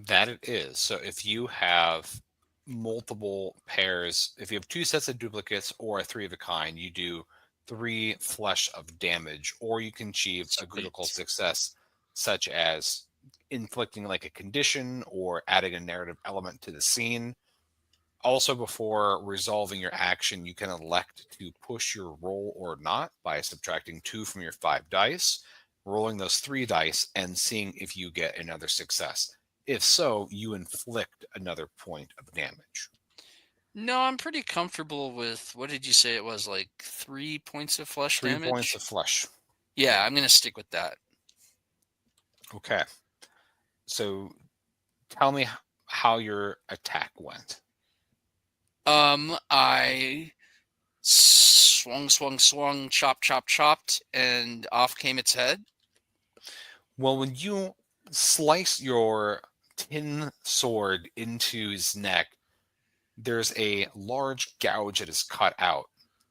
That it is. So if you have multiple pairs, if you have two sets of duplicates or a three of a kind, you do three flesh of damage, or you can achieve a critical Sweet. success, such as inflicting like a condition or adding a narrative element to the scene. Also, before resolving your action, you can elect to push your roll or not by subtracting 2 from your 5 dice, rolling those 3 dice, and seeing if you get another success. If so, you inflict another point of damage. No, I'm pretty comfortable with, what did you say it was, like 3 points of flesh 3 damage? points of flesh. Yeah, I'm going to stick with that. Okay. So tell me how your attack went. I swung, chopped, and off came its head. Well, when you slice your tin sword into his neck, there's a large gouge that is cut out.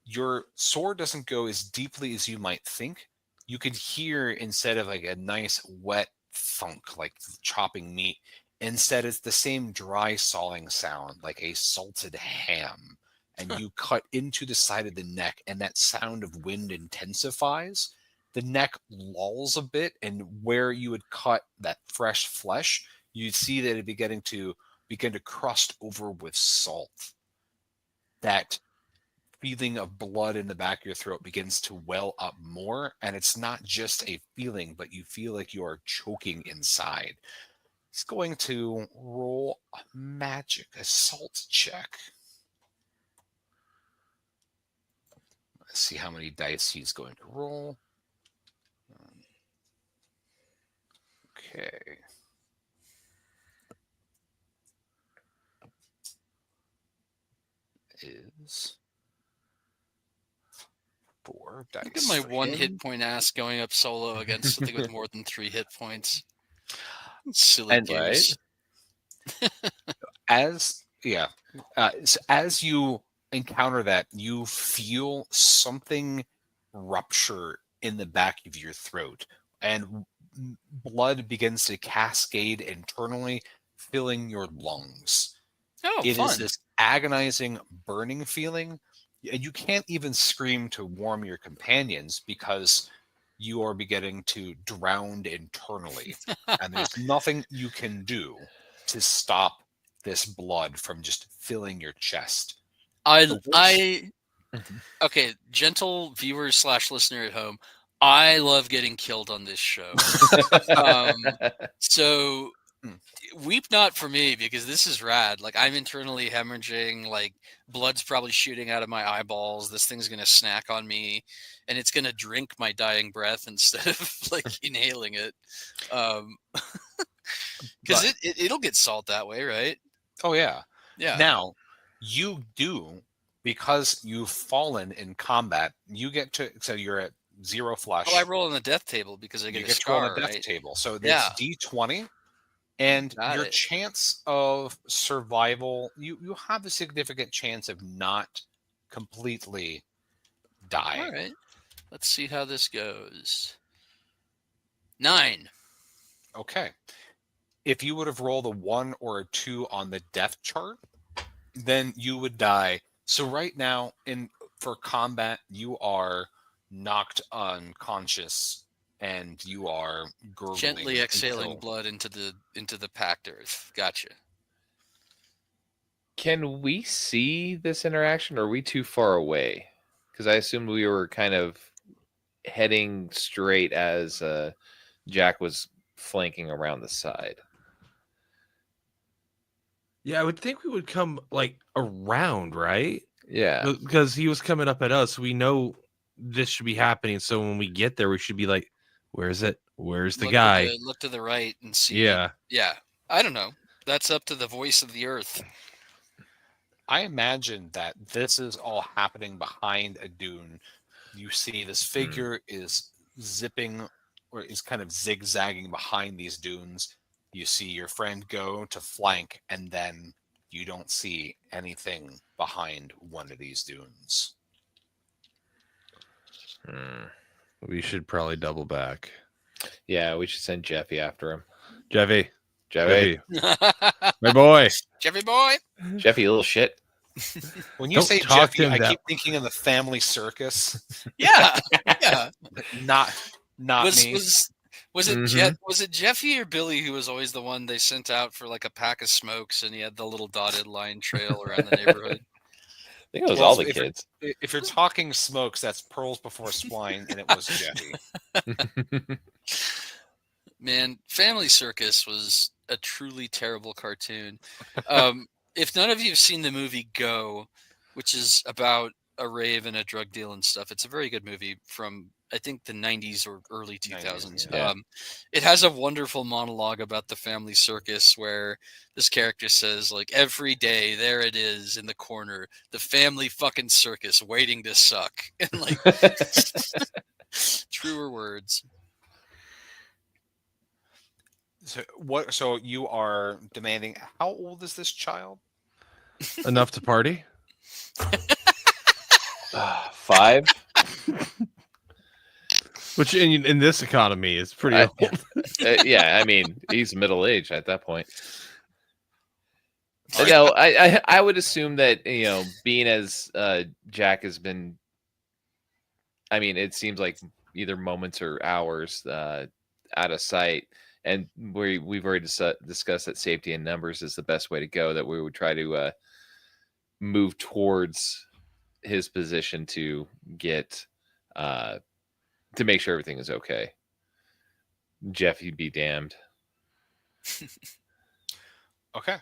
Your sword doesn't go as deeply as you might think. You could hear, instead of like a nice wet thunk, like chopping meat, instead it's the same dry sawing sound, like a salted ham. And you cut into the side of the neck, and that sound of wind intensifies. The neck lolls a bit, and where you would cut that fresh flesh, you see that it begin to crust over with salt. That feeling of blood in the back of your throat begins to well up more, and it's not just a feeling, but you feel like you are choking inside. He's going to roll a magic assault check. Let's see how many dice he's going to roll. Okay. Is 4 dice. Look at my for one him. hit point ass going up solo against something with more than 3 hit points. Silly And- goose. As as you encounter that, you feel something rupture in the back of your throat, and blood begins to cascade internally, filling your lungs. Oh, It is fun. this agonizing burning feeling, and you can't even scream to warm your companions because you are beginning to drown internally, and there's nothing you can do to stop this blood from just filling your chest. Okay, gentle viewers / listener at home, I love getting killed on this show. So Hmm. weep not for me, because this is rad. Like, I'm internally hemorrhaging, like blood's probably shooting out of my eyeballs. This thing's gonna snack on me, and it's gonna drink my dying breath instead of like inhaling it. Because But- it'll get salt that way, right? Oh yeah. Yeah. Now, you do, because you've fallen in combat, you get to, so you're at 0 flesh. Oh, I roll on the death table because I You get a get to roll on scar, the death right? table. So Yeah. that's D20. And Got your it. chance of survival, you have a significant chance of not completely dying. All right. Let's see how this goes. 9. Okay. If you would have rolled a 1 or a 2 on the death chart, then you would die. So right now, for combat, you are knocked unconscious and you are gurgling Gently exhaling until- blood into the packed earth. Gotcha. Can we see this interaction, or are we too far away? Because I assumed we were kind of heading straight as Jack was flanking around the side. Yeah, I would think we would come like around, right? Yeah. Because he was coming up at us. We know this should be happening. So when we get there, we should be like, where is it? Where's the guy? Look to the right and see. Yeah. Yeah. I don't know. That's up to the voice of the earth. I imagine that this is all happening behind a dune. You see this figure is zipping, or is kind of zigzagging behind these dunes. You see your friend go to flank and then you don't see anything behind one of these dunes. We should probably double back. Yeah, we should send Jeffy after him. Jeffy, Jeffy, my boy. Jeffy boy. Jeffy, little shit. When you Don't say talk to Jeffy, him I that- keep thinking of the family circus. Yeah. Yeah. Not me. Was it Mhm. was it Jeffy or Billy who was always the one they sent out for like a pack of smokes, and he had the little dotted line trail around the neighborhood? I think it was Well, all the if it- kids. If you're talking smokes, that's pearls before swine, and it was Jeffy. Man, Family Circus was a truly terrible cartoon. If none of you have seen the movie Go, which is about a rave and a drug deal and stuff, it's a very good movie from I think the 90s or early 2000s. 90s, yeah. It has a wonderful monologue about the family circus where this character says, like, every day there it is in the corner, the family fucking circus waiting to suck. And like truer words. So you are demanding? How old is this child? Enough to party? 5. Which in this economy is pretty I- old. Yeah, I mean, he's middle aged at that point. All right. No, I would assume that, being as Jack has been, I mean, it seems like either moments or hours out of sight, and we've already discussed that safety in numbers is the best way to go. That we would try to move towards his position to get to make sure everything is okay. Jeff, you'd be damned. Okay.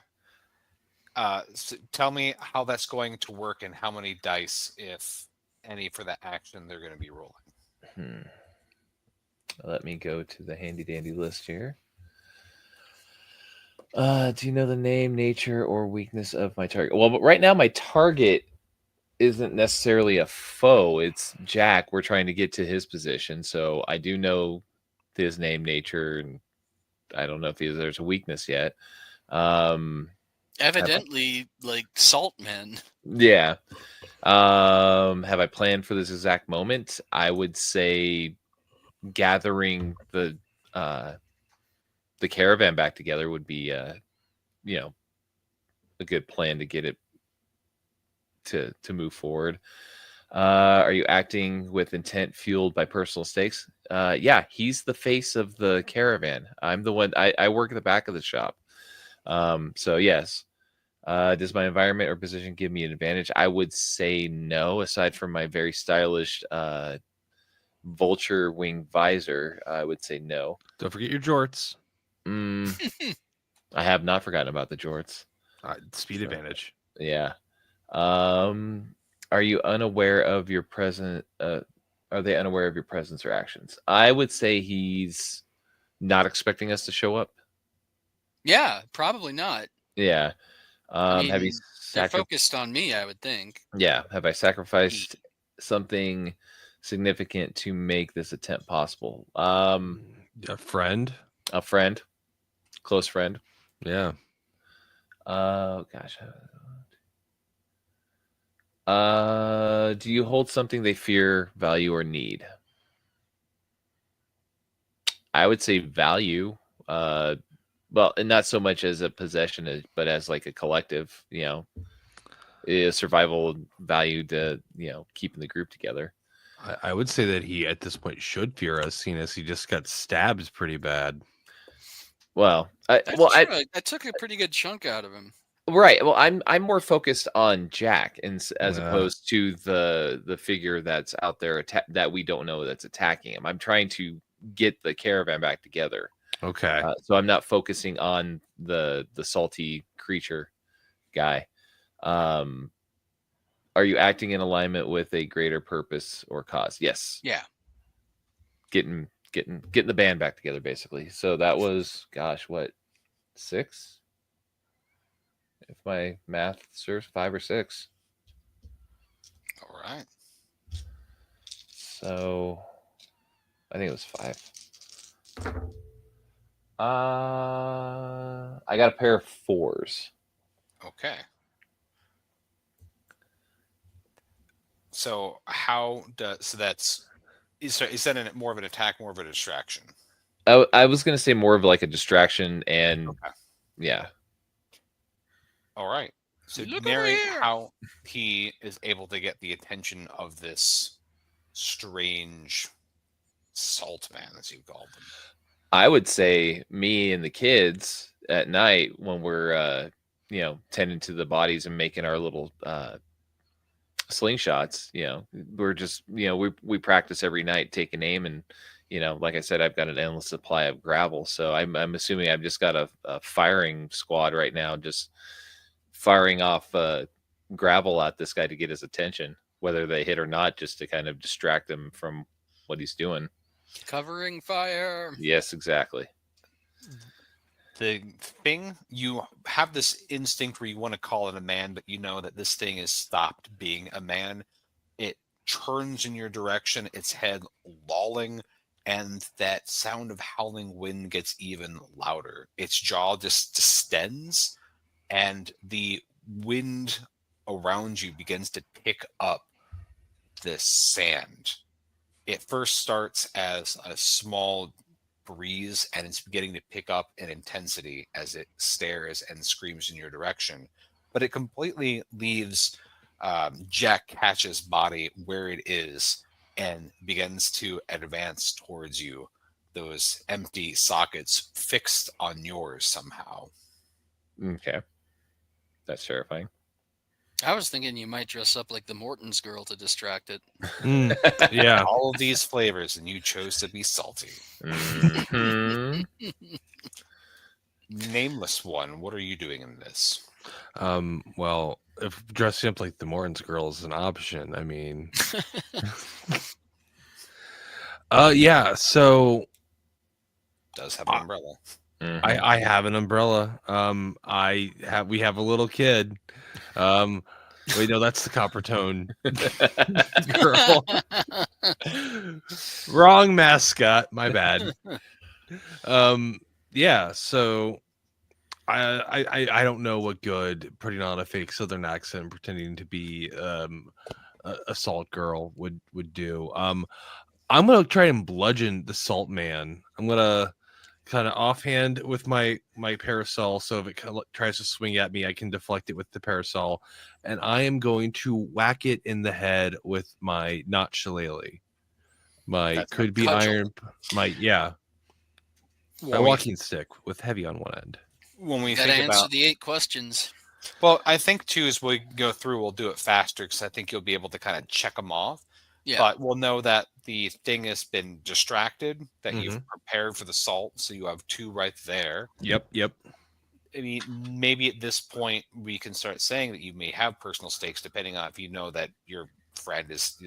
So tell me how that's going to work and how many dice, if any, for that action they're going to be rolling. Let me go to the handy dandy list here. Do you know the name, nature, or weakness of my target? Well, but right now my target isn't necessarily a foe. It's Jack. We're trying to get to his position. So I do know his name, nature, and I don't know if there's a weakness yet. Evidently, like salt men. Yeah. Have I planned for this exact moment? I would say gathering the caravan back together would be a good plan to get it to move forward. Are you acting with intent fueled by personal stakes? Yeah, he's the face of the caravan. I'm the one. I work at the back of the shop. So yes. Does my environment or position give me an advantage? I would say no, aside from my very stylish vulture wing visor. I would say no. Don't forget your jorts. I have not forgotten about the jorts. Speed advantage. Yeah. Are you unaware of your present? Are they unaware of your presence or actions? I would say he's not expecting us to show up. Yeah, probably not. Yeah. I Have you mean, they're focused on me, I would think. Yeah. Have I sacrificed something significant to make this attempt possible? A friend? A friend, close friend. Yeah. Gosh. Do you hold something they fear, value, or need? I would say value. Well, and not so much as a possession, but as like a collective, a survival value to, keeping the group together. I would say that he, at this point, should fear us, seeing as he just got stabbed pretty bad. Well, I took a pretty good chunk out of him. Right. Well, I'm more focused on Jack, as Yeah. opposed to the figure that's out there that we don't know that's attacking him. I'm trying to get the caravan back together. Okay. So I'm not focusing on the salty creature guy. Are you acting in alignment with a greater purpose or cause? Yes. Yeah. Getting the band back together, basically. So that was, gosh, what, 6? If my math serves, 5 or 6. All right. So I think it was 5. I got a pair of 4s. Okay. So how does so that's is that more of an attack, more of a distraction? I was gonna say more of like a distraction, and Okay. yeah. All right. So Look over narrate here. how he is able to get the attention of this strange salt man, as you called them. I would say me and the kids at night when we're tending to the bodies and making our little slingshots. We're just we practice every night, taking aim, and like I said, I've got an endless supply of gravel, so I'm assuming I've just got a firing squad right now, just firing off gravel at this guy to get his attention, whether they hit or not, just to kind of distract him from what he's doing. Covering fire. Yes, exactly. The thing, you have this instinct where you want to call it a man, but you know that this thing has stopped being a man. It turns in your direction, its head lolling, and that sound of howling wind gets even louder. Its jaw just distends, and the wind around you begins to pick up this sand. It first starts as a small breeze, and it's beginning to pick up in intensity as it stares and screams in your direction. But it completely leaves Jack Hatch's body where it is and begins to advance towards you, those empty sockets fixed on yours somehow. Okay, that's terrifying. I was thinking you might dress up like the Morton's girl to distract it. Yeah. All of these flavors, and you chose to be salty. Mhm. Nameless one, what are you doing in this? Well, if dressing up like the Morton's girl is an option, I mean, yeah. So Does have an umbrella. Mhm. I have an umbrella. We have a little kid. Wait, no, that's the copper tone girl. Wrong mascot. My bad. Yeah. So I don't know what good putting on a fake Southern accent and pretending to be a salt girl would do. I'm gonna try and bludgeon the salt man. I'm gonna kind of offhand with my parasol, so if it tries to swing at me, I can deflect it with the parasol, and I am going to whack it in the head with my not shillelagh. My That's could be cudgel. iron. My When we, walking stick with heavy on one end. when we Gotta think answer about, the 8 questions. well, I think too as we go through, we'll do it faster because I think you'll be able to kind of check them off. Yeah. But we'll know that the thing has been distracted, that Mm-hmm. you've prepared for the salt, so you have 2 right there. Yep. I mean, maybe at this point we can start saying that you may have personal stakes, depending on if you know that your friend is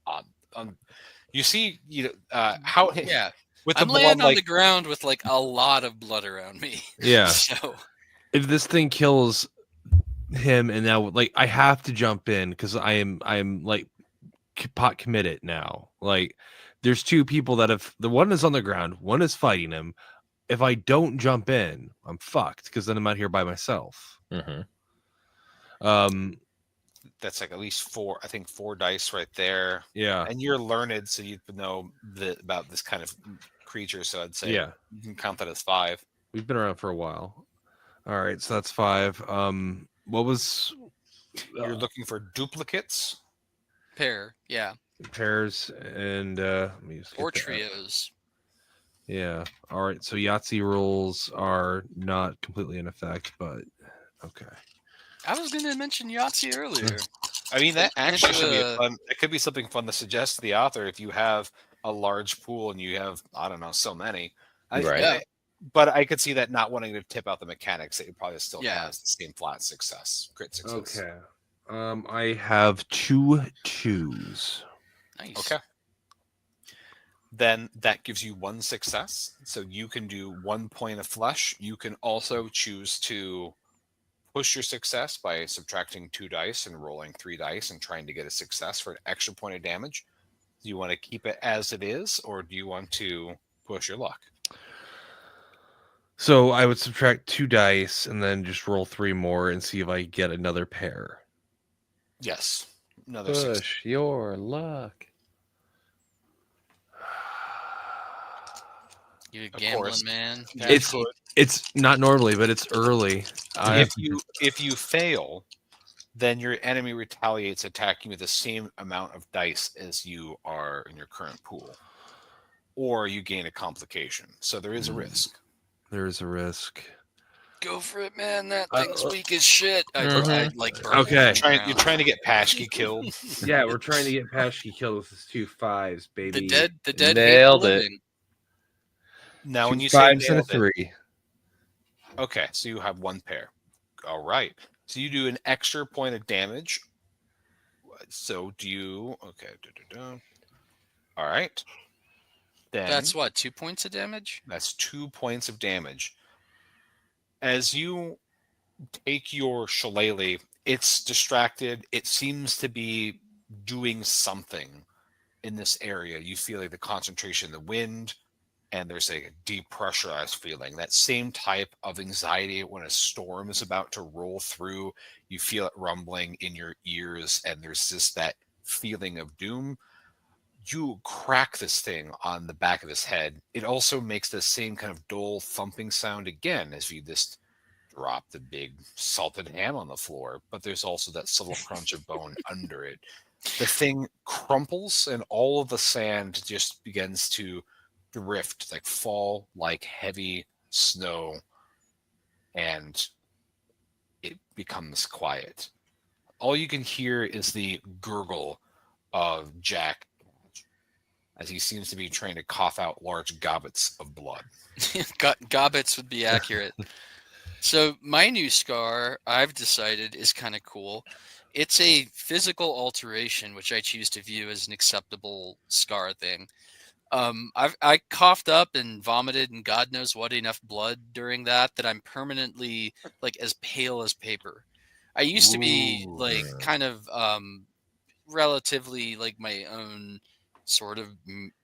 on. You see, how Yeah. with the I'm blood, laying on like the ground with like a lot of blood around me. Yeah. So If this thing kills him, and now like I have to jump in because I'm like pot committed now. Like there's 2 people that have, the one is on the ground, one is fighting him. If I don't jump in, I'm fucked because then I'm out here by myself. Mhm. that's like at least 4. I think 4 dice right there. Yeah. And you're learned, so you know about this kind of creature. So I'd say Yeah. you can count that as 5. We've been around for a while. All right, so that's 5. What was You're looking for duplicates. pair, yeah, pairs and let me just get or that. trios. Yeah. All right. So Yahtzee rules are not completely in effect, but okay. I was going to mention Yahtzee earlier. I mean, that Like, actually should be into a fun. It could be something fun to suggest to the author if you have a large pool and you have, I don't know, so many. Right. Yeah. But I could see that not wanting to tip out the mechanics. That it probably still Yeah. has the same flat success, crit success. Okay. I have 2 2s. Nice. Okay. Then that gives you 1 success. So you can do 1 point of flesh. You can also choose to push your success by subtracting 2 dice and rolling 3 dice and trying to get a success for an extra point of damage. Do you want to keep it as it is, or do you want to push your luck? So I would subtract 2 dice and then just roll 3 more and see if I get another pair. Yes. Another 6. Push your luck. You a Of gambling course. man? You It's could. it's not normally, but it's early. I If you fail, then your enemy retaliates, attacking with the same amount of dice as you are in your current pool, or you gain a complication. So there is a risk. there is a risk. Go for it, man. That Uh, thing's weak as shit. I Mhm. like burn Okay. it on the You're ground. trying to get Pashki killed. Yeah, we're trying to get Pashki killed with his 2 5s, baby. The dead hate the Nailed it. living. Now, 2 when you say 5s and a nailed it, 3. okay, so you have 1 pair. All right. So you do an extra point of damage. So do you? Okay. All right. Then That's what, 2 points of damage? that's 2 points of damage. As you take your shillelagh, it's distracted. It seems to be doing something in this area. You feel like the concentration, the wind, and there's a depressurized feeling. That same type of anxiety when a storm is about to roll through. You feel it rumbling in your ears, and there's just that feeling of doom. You crack this thing on the back of his head. It also makes the same kind of dull thumping sound again as you just drop the big salted ham on the floor, but there's also that subtle crunch of bone under it. The thing crumples and all of the sand just begins to drift, like fall like heavy snow, and it becomes quiet. All you can hear is the gurgle of Jack as he seems to be trying to cough out large gobbets of blood. Gobbets would be accurate. So my new scar, I've decided, is kind of cool. It's a physical alteration, which I choose to view as an acceptable scar thing. I coughed up and vomited and God knows what enough blood during that I'm permanently like as pale as paper. I used to be Ooh. like kind of relatively like my own sort of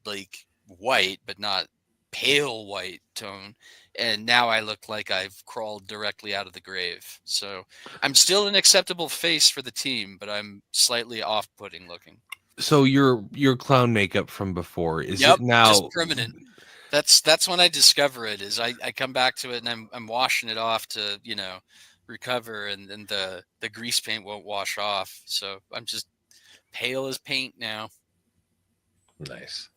like white, but not pale white tone. And now I look like I've crawled directly out of the grave. So I'm still an acceptable face for the team, but I'm slightly off-putting looking. So your clown makeup from before, is Yep, it now just permanent. That's when I discover it. Is I come back to it and I'm washing it off to recover, and the grease paint won't wash off. So I'm just pale as paint now. Nice.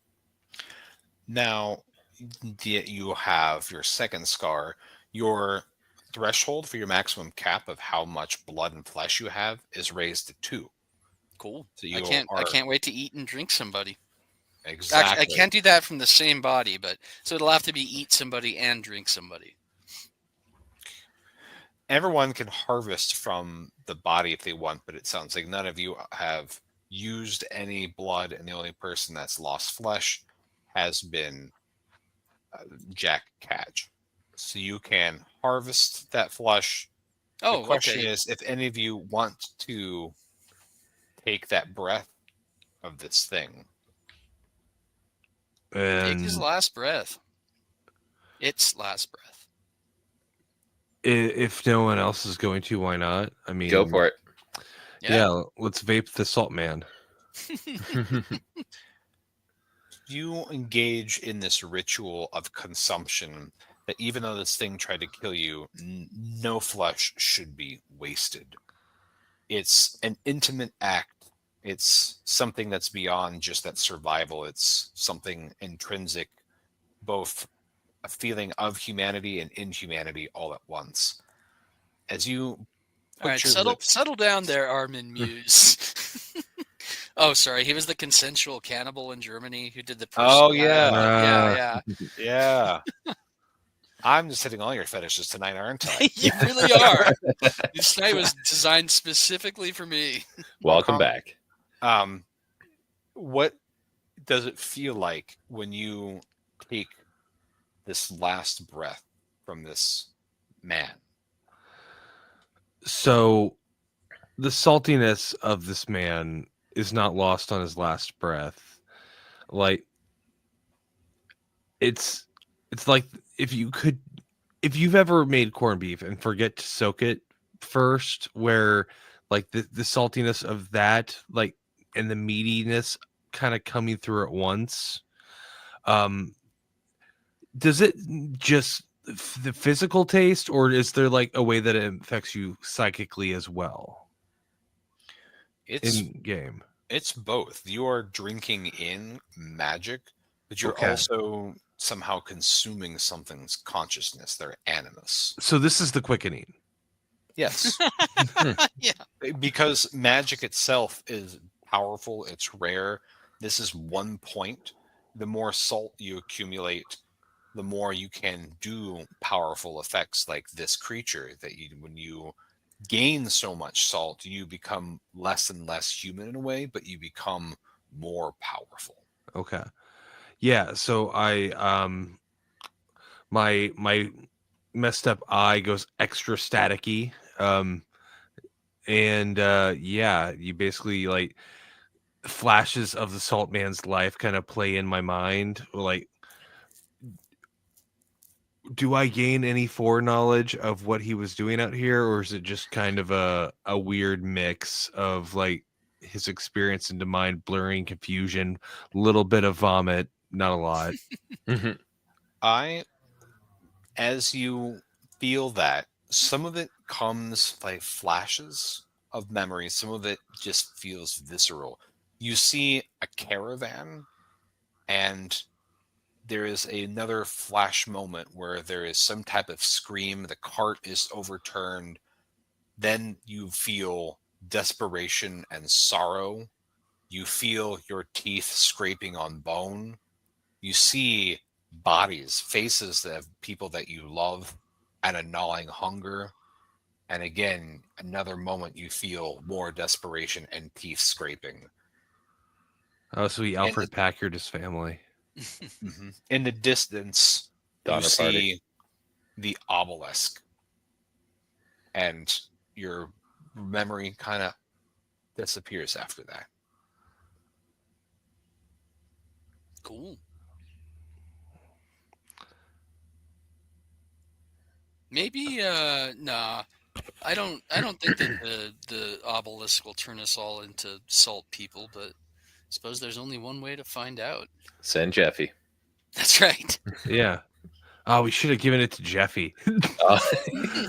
Now, you have your second scar. Your threshold for your maximum cap of how much blood and flesh you have is raised to 2. Cool. So I can't wait to eat and drink somebody. Exactly. Actually, I can't do that from the same body, but so it'll have to be eat somebody and drink somebody. Everyone can harvest from the body if they want, but it sounds like none of you have used any blood, and the only person that's lost flesh has been Jack Catch. So you can harvest that flesh. Oh, the question okay. is if any of you want to take that breath of this thing. Take and his last breath. Its last breath. if no one else is going to, why not? I mean, Go for it. Yeah, let's vape the salt man. You engage in this ritual of consumption that even though this thing tried to kill you, no flesh should be wasted. It's an intimate act. It's something that's beyond just that survival. It's something intrinsic, both a feeling of humanity and inhumanity all at once. As you All right, your lips- settle down there, Armin Muse. Oh, sorry, he was the consensual cannibal in Germany who did the. Oh, yeah. yeah. Yeah. I'm just hitting all your fetishes tonight, aren't I? You really are. This night was designed specifically for me. Welcome back. What does it feel like when you take this last breath from this man? So the saltiness of this man is not lost on his last breath. Like it's like if you could if you've ever made corned beef and forget to soak it first, where like the saltiness of that, like, and the meatiness kind of coming through at once, um, does it just the physical taste, or is there like a way that it affects you psychically as well It's in game? it's both. You're drinking in magic, but you're Okay. also somehow consuming something's consciousness, their animus. So this is the quickening. Yes. Yeah. Because magic itself is powerful, it's rare. This is 1 point. The more salt you accumulate, the more you can do powerful effects like this creature that when you gain so much salt, you become less and less human in a way, but you become more powerful. Okay. Yeah, so I my messed up eye goes extra staticky. And yeah, you basically like flashes of the salt man's life kind of play in my mind. Like, do I gain any foreknowledge of what he was doing out here, or is it just kind of a weird mix of like his experience into mind blurring, confusion, little bit of vomit, not a lot. Mhm. I, as you feel that, some of it comes like flashes of memory, some of it just feels visceral. You see a caravan, and there is another flash moment where there is some type of scream, the cart is overturned, then you feel desperation and sorrow. You feel your teeth scraping on bone. You see bodies, faces of people that you love, and a gnawing hunger. And again, another moment you feel more desperation and teeth scraping. Oh, sweet In Alfred Packard, his family. in the distance, you Donner Party. see the obelisk, and your memory kind of disappears after that. Cool. Maybe nah. I don't think that the obelisk will turn us all into salt people, but I suppose there's only one way to find out. Send Jeffy. That's right. Yeah. Oh, we should have given it to Jeffy.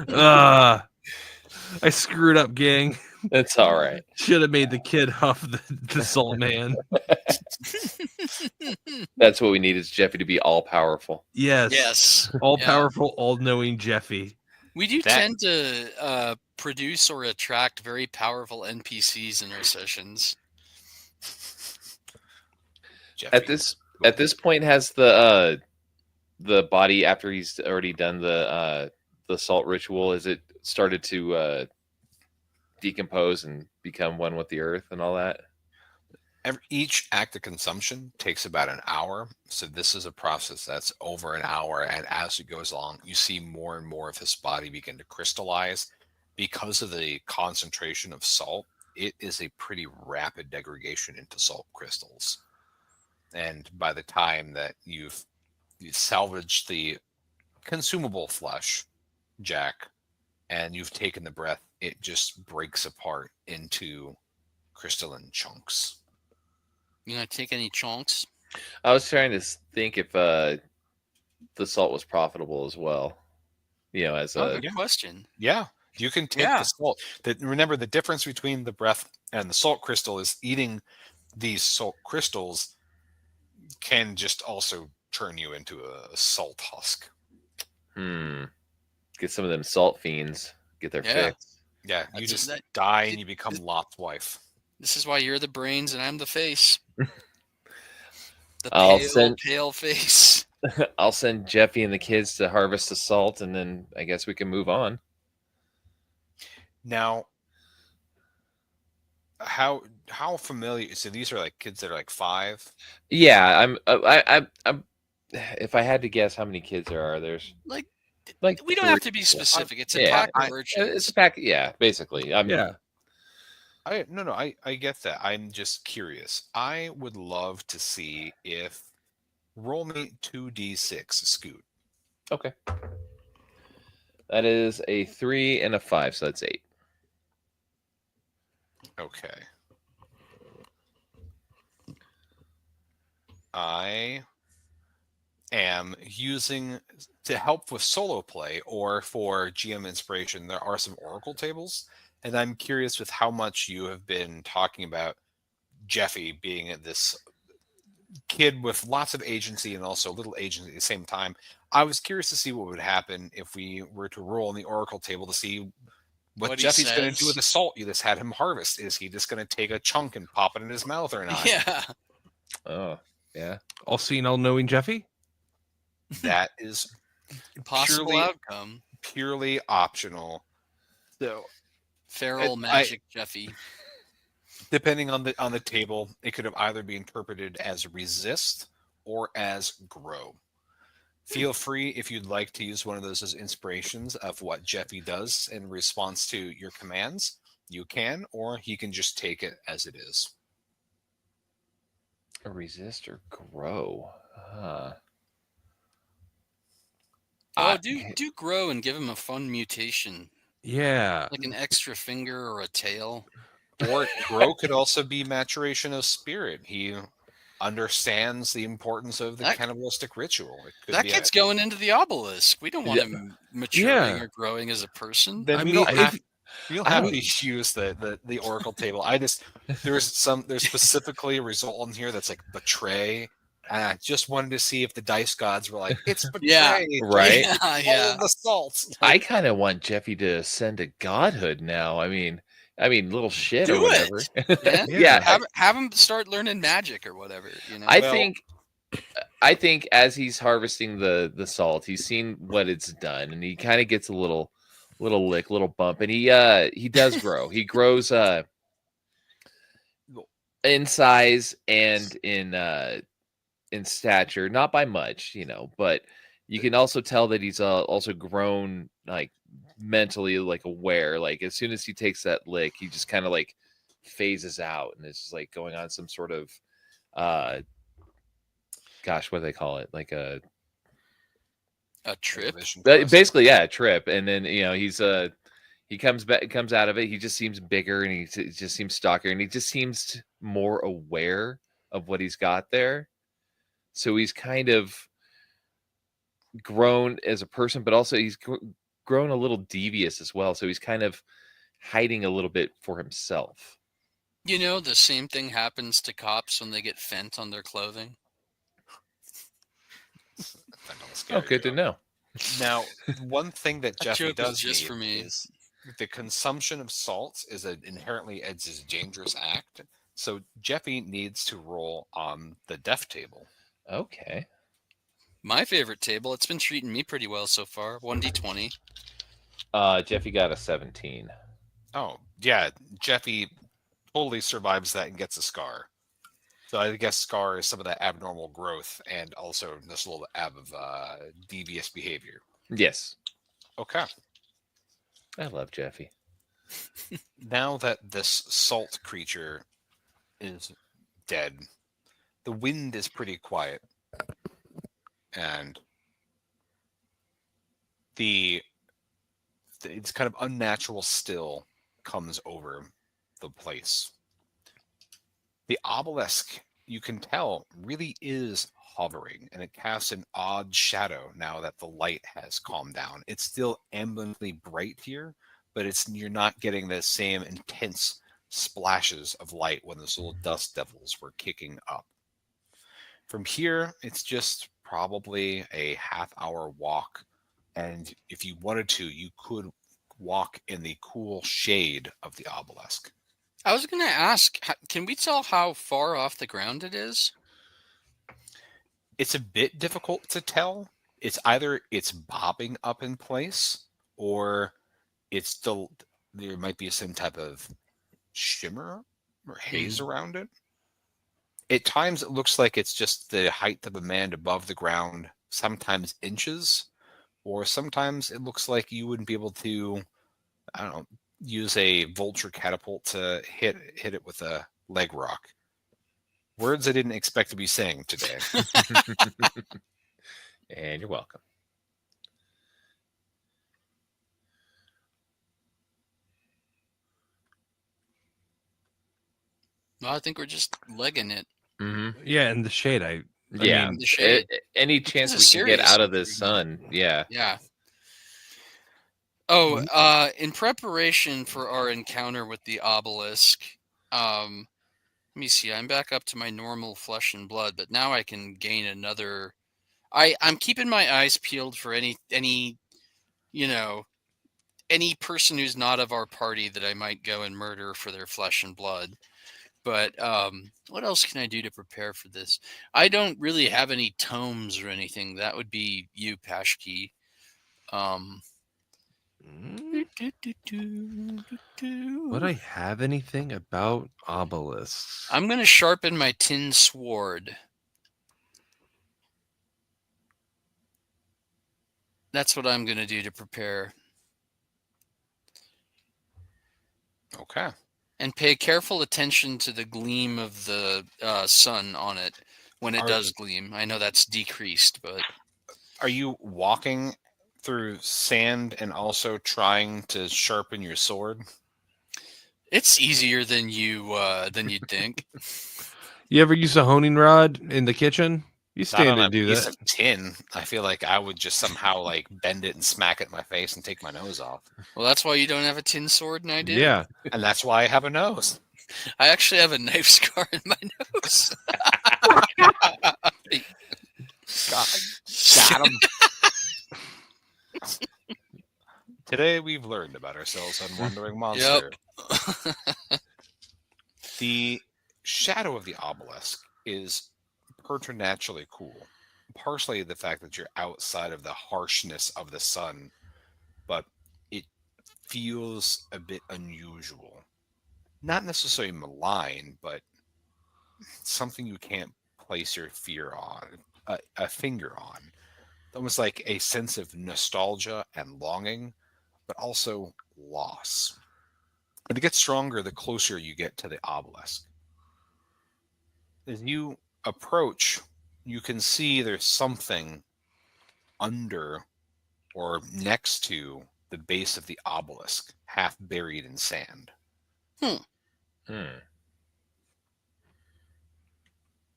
Uh, I screwed up, gang. That's all right. Should have made the kid huff the salt man. That's what we need is Jeffy to be all powerful. Yes. Yes. All Yeah. powerful, all knowing Jeffy. We do That- tend to produce or attract very powerful NPCs in our sessions. Jeffy. At this point, has the body, after he's already done the salt ritual, is it started to decompose and become one with the earth and all that? Each act of consumption takes about an hour. So this is a process that's over an hour. And as it goes along, you see more and more of his body begin to crystallize. Because of the concentration of salt, it is a pretty rapid degradation into salt crystals. And by the time that you've salvaged the consumable flesh, Jack, and you've taken the breath, it just breaks apart into crystalline chunks. You gonna take any chunks? I was trying to think if the salt was profitable as well. You know, as a Good question. Yeah, you can take Yeah. the salt. Remember, the difference between the breath and the salt crystal is eating these salt crystals can just also turn you into a salt husk. get some of them salt fiends, get their Yeah. fix. Yeah, you That's- just that- die it- and you become Lot's wife. This is why you're the brains and I'm the face. The I'll pale, send- pale face. I'll send Jeffy and the kids to harvest the salt, and then I guess we can move on. Now, how familiar? So these are like kids that are like 5. Yeah, I'm. If I had to guess how many kids there are, there's Like like we don't have to 3 be people. specific. It's a Yeah, pack of I- urchins. It's a pack. Yeah, basically. Yeah. I get that. I'm just curious. I would love to see if roll me 2d6, Scoot. Okay. That is a 3 and a 5, so that's 8. Okay. I am using to help with solo play or for GM inspiration. There are some Oracle tables, and I'm curious with how much you have been talking about Jeffy being this kid with lots of agency and also little agency at the same time. I was curious to see what would happen if we were to roll on the Oracle table to see what What he Jeffy's going to do says. with the salt you just had him harvest. Is he just going to take a chunk and pop it in his mouth or not? Yeah. Oh, yeah. All seeing, all knowing Jeffy. That is Possible Purely- outcome. purely optional. So Feral I- magic Jeffy. depending on the table, it could have either be interpreted as resist or as grow. Feel free if you'd like to use one of those as inspirations of what Jeffy does in response to your commands. You can, or he can just take it as it is. Resist or grow. Oh, do grow and give him a fun mutation, Yeah. like an extra finger or a tail. Or grow could also be maturation of spirit. He understands the importance of the That- cannibalistic ritual. It could That be kid's going into the obelisk. We don't want Yeah. him maturing Yeah. or growing as a person. Then I we mean, don't if- have we'll I have mean- to use the Oracle table. There's specifically a result in here that's like betray. And I just wanted to see if the dice gods were like, it's betray. Yeah. Right? Yeah, All yeah. of the salts. I kind of want Jeffy to ascend to godhood now. I mean, little shit or Do whatever. Yeah. Yeah, Have him start learning magic or whatever. You know. I Well- think as he's harvesting the salt, he's seen what it's done, and he kind of gets a little lick, little bump, and he does grow. He grows in size and in stature, not by much, but you can also tell that he's also grown like mentally, like aware. Like as soon as he takes that lick, he just kind of like phases out, and it's just like going on some sort of gosh, what do they call it? Like a trip. Vision quest. basically, yeah, a trip. And then he comes out of it. He just seems bigger, and he just seems stalkier, and he just seems more aware of what he's got there. So he's kind of grown as a person, but also he's grown a little devious as well. So he's kind of hiding a little bit for himself. You know, the same thing happens to cops when they get Fent on their clothing. Oh, good to know. Now, one thing that That Jeffy joke was does just need for me. is the consumption of salts is inherently a dangerous act. So Jeffy needs to roll on the death table. Okay. My favorite table. It's been treating me pretty well so far. 1d20. Jeffy got a 17. Oh, yeah. Jeffy totally survives that and gets a scar. So I guess scar is some of that abnormal growth and also this little ab of devious behavior. Yes. Okay. I love Jeffy. Now that this salt creature is dead, the wind is pretty quiet. And it's kind of unnatural still comes over the place. The obelisk, you can tell, really is hovering, and it casts an odd shadow now that the light has calmed down. It's still emblemically bright here, but you're not getting the same intense splashes of light when those little dust devils were kicking up. From here, it's just probably a half-hour walk, and if you wanted to, you could walk in the cool shade of the obelisk. I was going to ask, can we tell how far off the ground it is? It's a bit difficult to tell. It's either it's bobbing up in place, or it's still there might be some type of shimmer or haze around it. At times, it looks like it's just the height of a man above the ground, sometimes inches, or sometimes it looks like you wouldn't be able to, I don't know, use a vulture catapult to hit it with a leg rock. Words I didn't expect to be saying today. And you're welcome. Well, I think we're just legging it. Mm-hmm. Yeah, in the shade. I Yeah, mean, The shade. any This chance is we can get serious out of the experiment. sun. Yeah. Yeah. Oh, Mm. in preparation for our encounter with the obelisk, let me see. I'm back up to my normal flesh and blood, but now I can gain another. I'm keeping my eyes peeled for any you know any person who's not of our party that I might go and murder for their flesh and blood. But what else can I do to prepare for this? I don't really have any tomes or anything. That would be you, Pashki. Um, mm, would I have anything about obelisks? I'm going to sharpen my tin sword. That's what I'm going to do to prepare. Okay. And pay careful attention to the gleam of the sun on it when it does gleam. I know that's decreased, but Are you walking through sand and also trying to sharpen your sword? it's easier than you'd think. You ever use a honing rod in the kitchen? You Not stand on a and do piece that. of tin. I feel like I would just somehow like bend it and smack it in my face and take my nose off. Well, that's why you don't have a tin sword, and I do. Yeah. And that's why I have a nose. I actually have a knife scar in my nose. Got him. Today we've learned about ourselves on Wandering Monster. The shadow of the obelisk is preternaturally cool. Partially the fact that you're outside of the harshness of the sun, but it feels a bit unusual. Not necessarily malign, but something you can't place your fear on, a finger on. Almost like a sense of nostalgia and longing, but also loss. And it gets stronger the closer you get to the obelisk. As you approach, you can see there's something under or next to the base of the obelisk, half buried in sand. Hmm.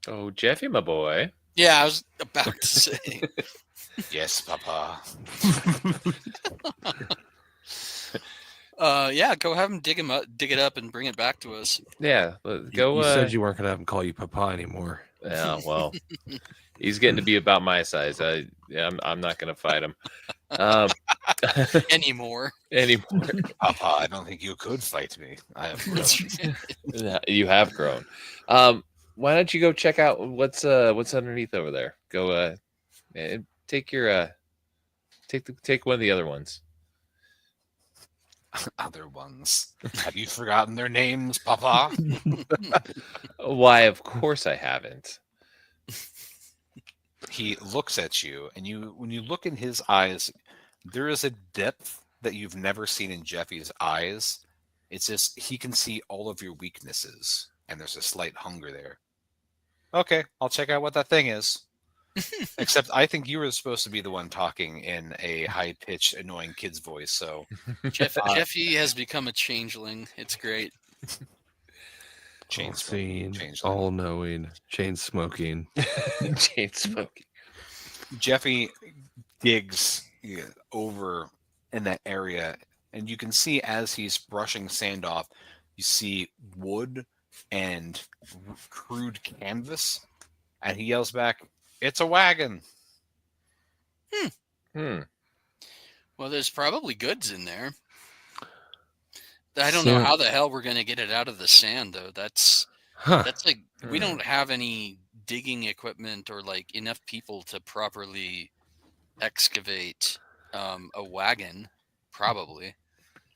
Oh, Jeffy, my boy. Yeah, I was about to say. Yes, Papa. Yeah, go have him dig it up, and bring it back to us. Yeah, go. You said you weren't gonna have him call you Papa anymore. Yeah, well, he's getting to be about my size. I'm not going to fight him Anymore. Papa, I don't think you could fight me. I have grown. You have grown. Why don't you go check out what's underneath over there? Go take your take one of the other ones. Other ones. Have you forgotten their names, Papa? Why, of course I haven't. He looks at you, and when you look in his eyes, there is a depth that you've never seen in Jeffy's eyes. It's just he can see all of your weaknesses, and there's a slight hunger there. Okay, I'll check out what that thing is. Except I think you were supposed to be the one talking in a high-pitched, annoying kid's voice, so... Jeffy has become a changeling. It's great. Chain All-seeing, smoking. all-knowing, chain smoking. Chain smoking. Jeffy digs over in that area, and you can see as he's brushing sand off, you see wood and crude canvas, and he yells back, "It's a wagon." Well, there's probably goods in there. I don't know how the hell we're going to get it out of the sand, though. That's like we don't have any digging equipment or like enough people to properly excavate a wagon. Probably.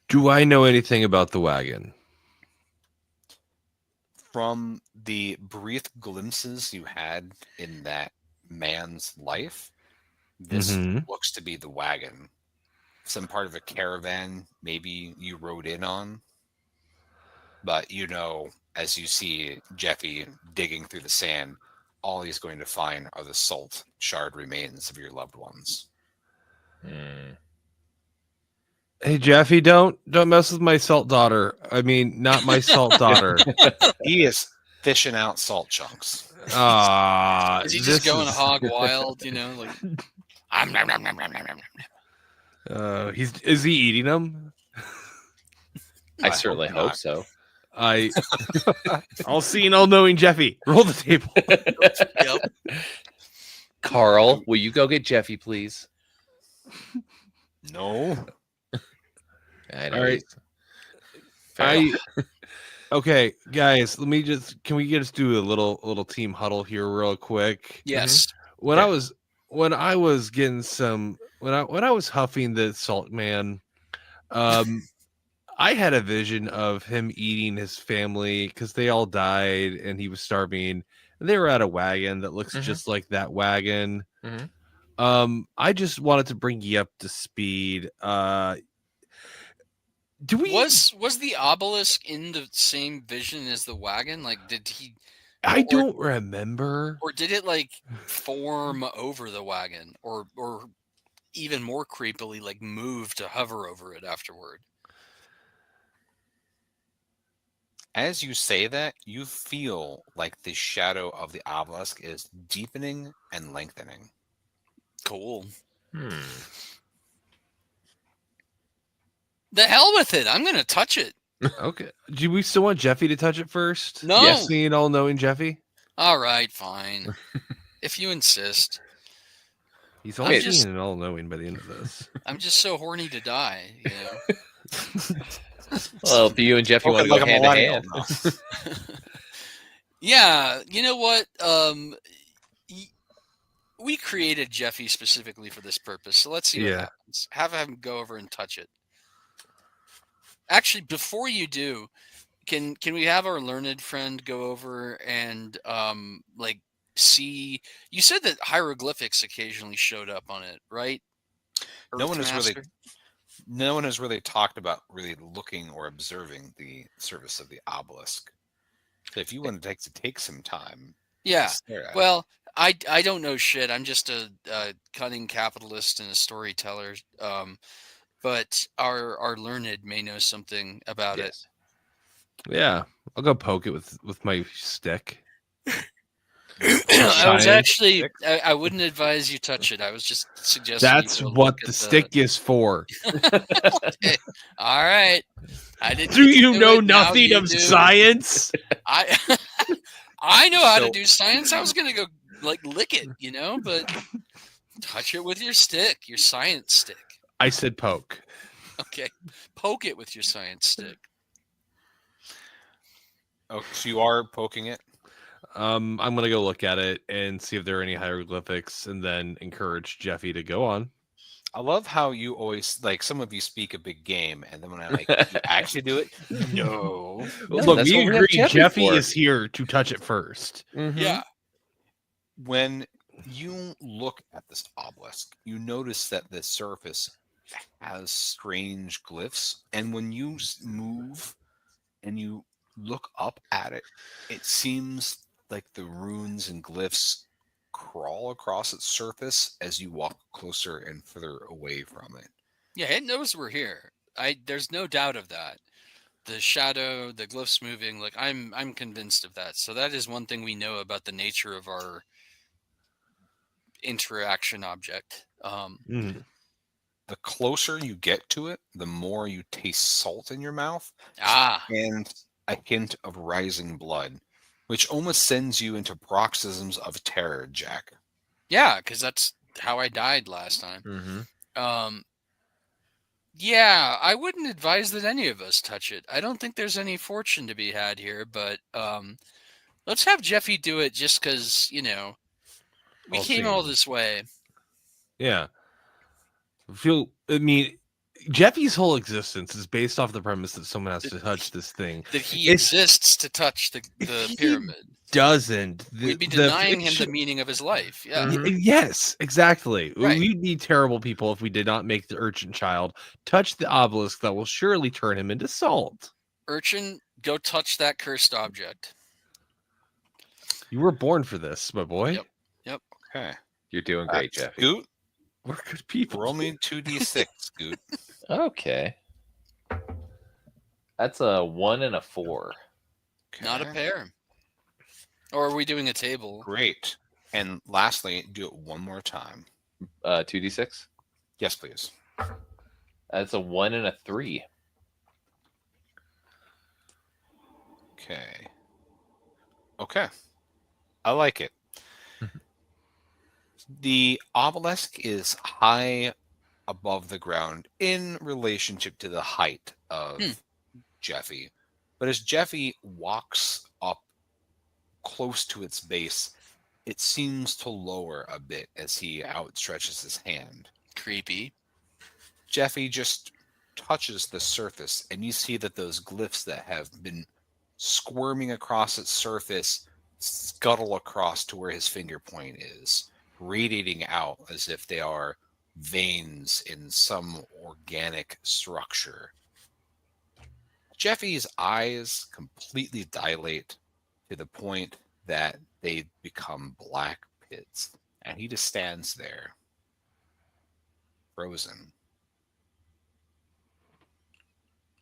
Do I know anything about the wagon? From the brief glimpses you had in that man's life, this looks to be the wagon. Some part of a caravan maybe you rode in on. But as you see Jeffy digging through the sand, all he's going to find are the salt charred remains of your loved ones. Hey Jeffy, don't mess with my salt daughter. I mean, not my salt daughter. He is fishing out salt chunks. Is he just going hog wild? Like. Nom, nom, nom, nom, nom, nom. Is he eating them? I I certainly hope hope not. so. All seeing, all knowing Jeffy. Roll the table. Yep. Carl, will you go get Jeffy, please? No. I know. All right. Fair enough. Okay, guys, can we just do a little team huddle here real quick? Yes. When Okay. I was getting when I was huffing the salt man, I had a vision of him eating his family because they all died and he was starving. And they were at a wagon that looks just like that wagon. I just wanted to bring you up to speed. Do we Was the obelisk in the same vision as the wagon? Like, did he? I don't remember. Or did it like form over the wagon, or even more creepily, like move to hover over it afterward? As you say that, you feel like the shadow of the obelisk is deepening and lengthening. Cool. Hmm. The hell with it! I'm gonna touch it. Okay. Do we still want Jeffy to touch it first? No. Yes. Seeing, all knowing Jeffy. All right, fine. If you insist. He's I'm all just- seeing and all knowing by the end of this. I'm just so horny to die. Well, if you and Jeffy want to go Like a hand in millennial. hand. No. Yeah, you know what? We created Jeffy specifically for this purpose, so let's see what Yeah. happens. Have him go over and touch it. Actually, before you do, can we have our learned friend go over and like see? You said that hieroglyphics occasionally showed up on it, right? No one has really Earthmaster? No one has really talked about really looking or observing the surface of the obelisk. So if you want to take some time, Yeah. to stare at it. Well, I don't know shit. I'm just a cunning capitalist and a storyteller. But our learned may know something about it. Yes. Yeah. I'll go poke it with my stick. I was Science actually I wouldn't advise you touch it. I was just suggesting. That's you go what look the at stick is for. All right. I didn't. Do get to you do know it, now nothing you of do. science? I know how to So- do science. I was gonna go like lick it, but touch it with your stick, your science stick. I said poke. Okay, poke it with your science stick. Oh, so you are poking it? I'm gonna go look at it and see if there are any hieroglyphics, and then encourage Jeffy to go on. I love how you always like some of you speak a big game, and then when I like you actually do it, no. No, Look, that's we what we have agree. Jeffy Jeffy for. is here to touch it first. Yeah. When you look at this obelisk, you notice that the surface has strange glyphs, and when you move and you look up at it, it seems like the runes and glyphs crawl across its surface as you walk closer and further away from it. Yeah, it knows we're here. There's no doubt of that. The shadow, the glyphs moving, like I'm convinced of that. So that is one thing we know about the nature of our interaction object. Mhm. The closer you get to it, the more you taste salt in your mouth and a hint of rising blood, which almost sends you into paroxysms of terror, Jack. Yeah, because that's how I died last time. Mm-hmm. Yeah, I wouldn't advise that any of us touch it. I don't think there's any fortune to be had here, but let's have Jeffy do it just because, we I'll came see. all this way. Yeah. Jeffy's whole existence is based off the premise that someone has to touch this thing. That he It's- exists to touch the He pyramid. Doesn't. We'd be denying him the meaning of his life. Yeah. Yes, exactly. Right. We'd be terrible people if we did not make the urchin child touch the obelisk that will surely turn him into salt. Urchin, go touch that cursed object. You were born for this, my boy. Yep. Okay. You're doing great, Jeffy. Scoot, We're good people. roll me 2d6, Scoot. Okay. That's a 1 and a 4. Not a Okay. pair. Or are we doing a table? Great. And lastly, do it one more time. 2d6. Yes, please. That's a 1 and a 3. Okay. Okay. I like it. The obelisk is high above the ground in relationship to the height of Jeffy. But as Jeffy walks up close to its base, it seems to lower a bit as he outstretches his hand. Creepy. Jeffy just touches the surface, and you see that those glyphs that have been squirming across its surface scuttle across to where his finger point is, radiating out as if they are veins in some organic structure. Jeffy's eyes completely dilate to the point that they become black pits, and he just stands there, frozen.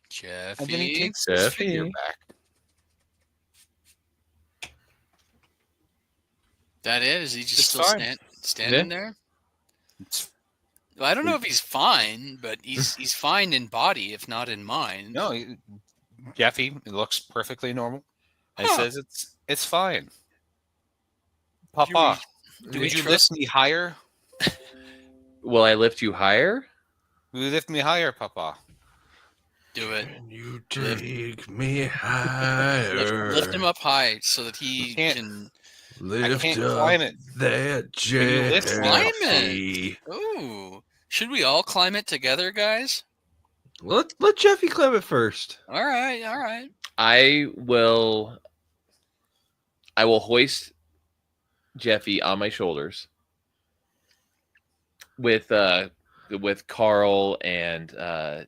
Jeffy. And then he takes his figure Jeffy. back. That it? Is he just It's still fine. standing there? It's, Well, I don't know if he's fine, but he's fine in body, if not in mind. no, Jeffy looks perfectly normal. And Huh. says it's fine. Papa, Do we could you trust? lift me higher? Will I lift you higher? Will you lift me higher, Papa? Do it. Can you take me higher? Lift him up high so that he can't- can. Lift I can't up climb it. that Can you lift me? Climb Jeffy. Ooh. Should we all climb it together, guys? Let Jeffy climb it first. All right. All right. I will hoist Jeffy on my shoulders with Carl and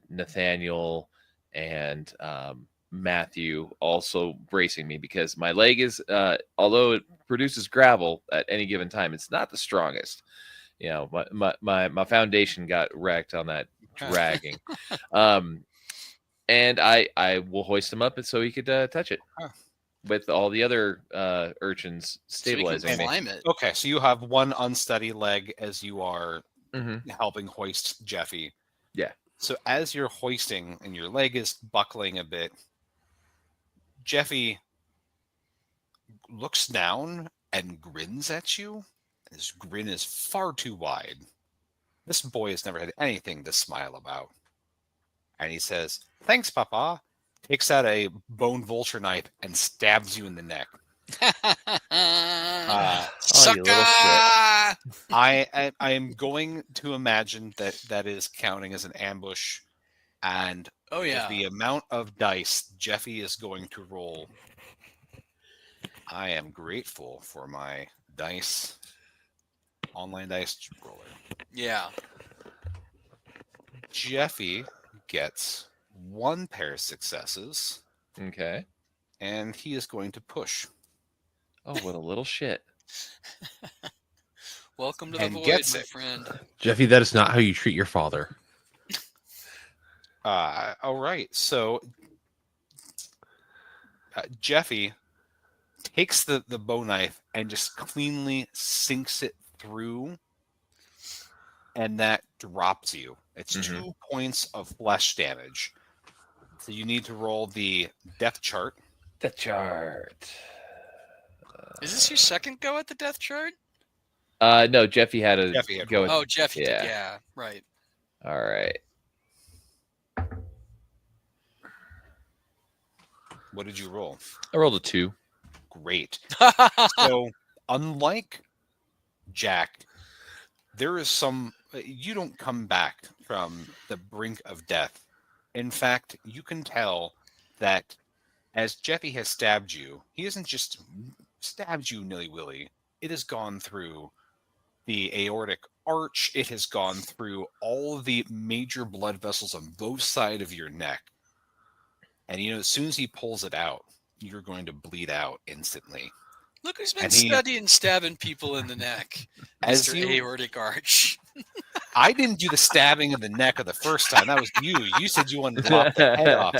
Nathaniel and Matthew also bracing me, because my leg is although it produces gravel at any given time, it's not the strongest. You know, my foundation got wrecked on that dragging. And I will hoist him up so he could touch it with all the other urchins stabilizing so we me. can climb it. Okay, so you have one unsteady leg as you are Mhm. helping hoist Jeffy. Yeah. So as you're hoisting and your leg is buckling a bit, Jeffy looks down and grins at you. His grin is far too wide. This boy has never had anything to smile about. And he says, "Thanks, Papa." Takes out a bone vulture knife and stabs you in the neck. Oh, you little Sucker! I am going to imagine that is counting as an ambush, and Oh with yeah. the amount of dice Jeffy is going to roll, I am grateful for my dice, online dice roller. Yeah. Jeffy gets one pair of successes, Okay. and he is going to push. Oh, what a little shit. Welcome to the And void, gets my it. friend. Jeffy, that is not how you treat your father. All right, so Jeffy takes the bow knife and just cleanly sinks it through, and that drops you. It's Mhm. 2 points of flesh damage. So you need to roll the death chart. The chart. Is this your second go at the death chart? No, Jeffy had a Jeffy had go. one. Oh, Jeff, you Yeah. did. Yeah, right. All right. What did you roll? I rolled a 2. Great. So, unlike Jack, there is some. You don't come back from the brink of death. In fact, you can tell that as Jeffy has stabbed you, he hasn't just stabbed you nilly-willy. It has gone through the aortic arch. It has gone through all of the major blood vessels on both sides of your neck. And you know, as soon as he pulls it out, you're going to bleed out instantly. Look who's been And he- studying stabbing people in the neck. As Mr. you- Aortic Arch. I didn't do the stabbing in the neck of the first time. That was you. You said you wanted to lop the head off.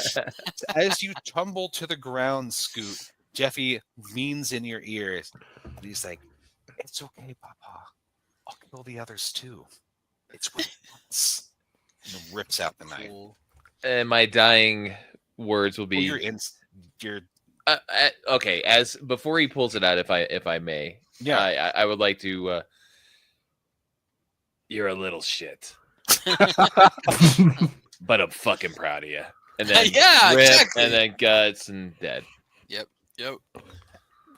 As you tumble to the ground, Scoot, Jeffy leans in your ears, and he's like, "It's okay, Papa. I'll kill the others too. It's what he wants." And rips out the knife. Cool. And my dying words will Well, be you're okay. As before he pulls it out, if I may, yeah. I would like to. You're a little shit, but I'm fucking proud of you. And then Yeah, rip, exactly. and then guts and dead. Yep.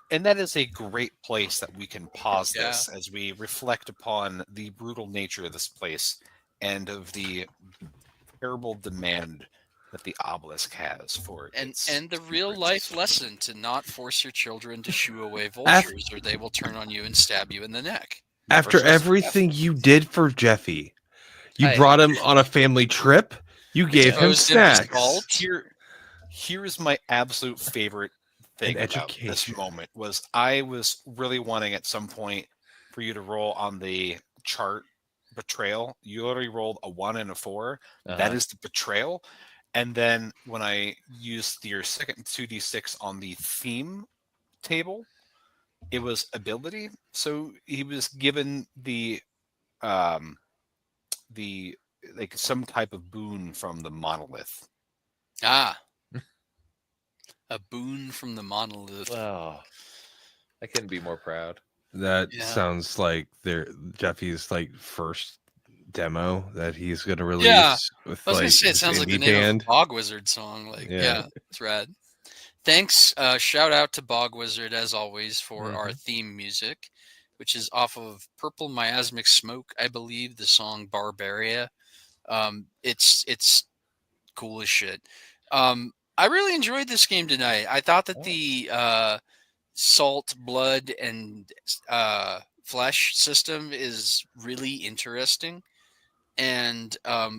And that is a great place that we can pause Yeah. this as we reflect upon the brutal nature of this place and of the terrible demand that the obelisk has for And its the real secrets. life lesson to not force your children to shoo away vultures, or they will turn on you and stab you in the neck. After Never trust everything you did for Jeffy, you Hey. brought him on a family trip. You gave him Exposed him to snacks. salt. Here's my absolute favorite thing And about this education. moment was I was really wanting at some point for you to roll on the chart betrayal. You already rolled a 1 and a 4. That Uh-huh. is the betrayal. And then when I used your second 2d6 on the theme table, it was ability. So he was given the like some type of boon from the monolith. Ah. A boon from the monolith. Wow, I couldn't be more proud. That Yeah. sounds like Jeffy's like first demo that he's gonna release Yeah, with I was gonna like say it his sounds like the indie name band. of a Bog Wizard song. Like, Yeah. yeah, it's rad. Thanks. Shout out to Bog Wizard as always for our theme music, which is off of Purple Miasmic Smoke, I believe. The song Barbaria. It's cool as shit. I really enjoyed this game tonight. I thought that the salt, blood, and flesh system is really interesting. And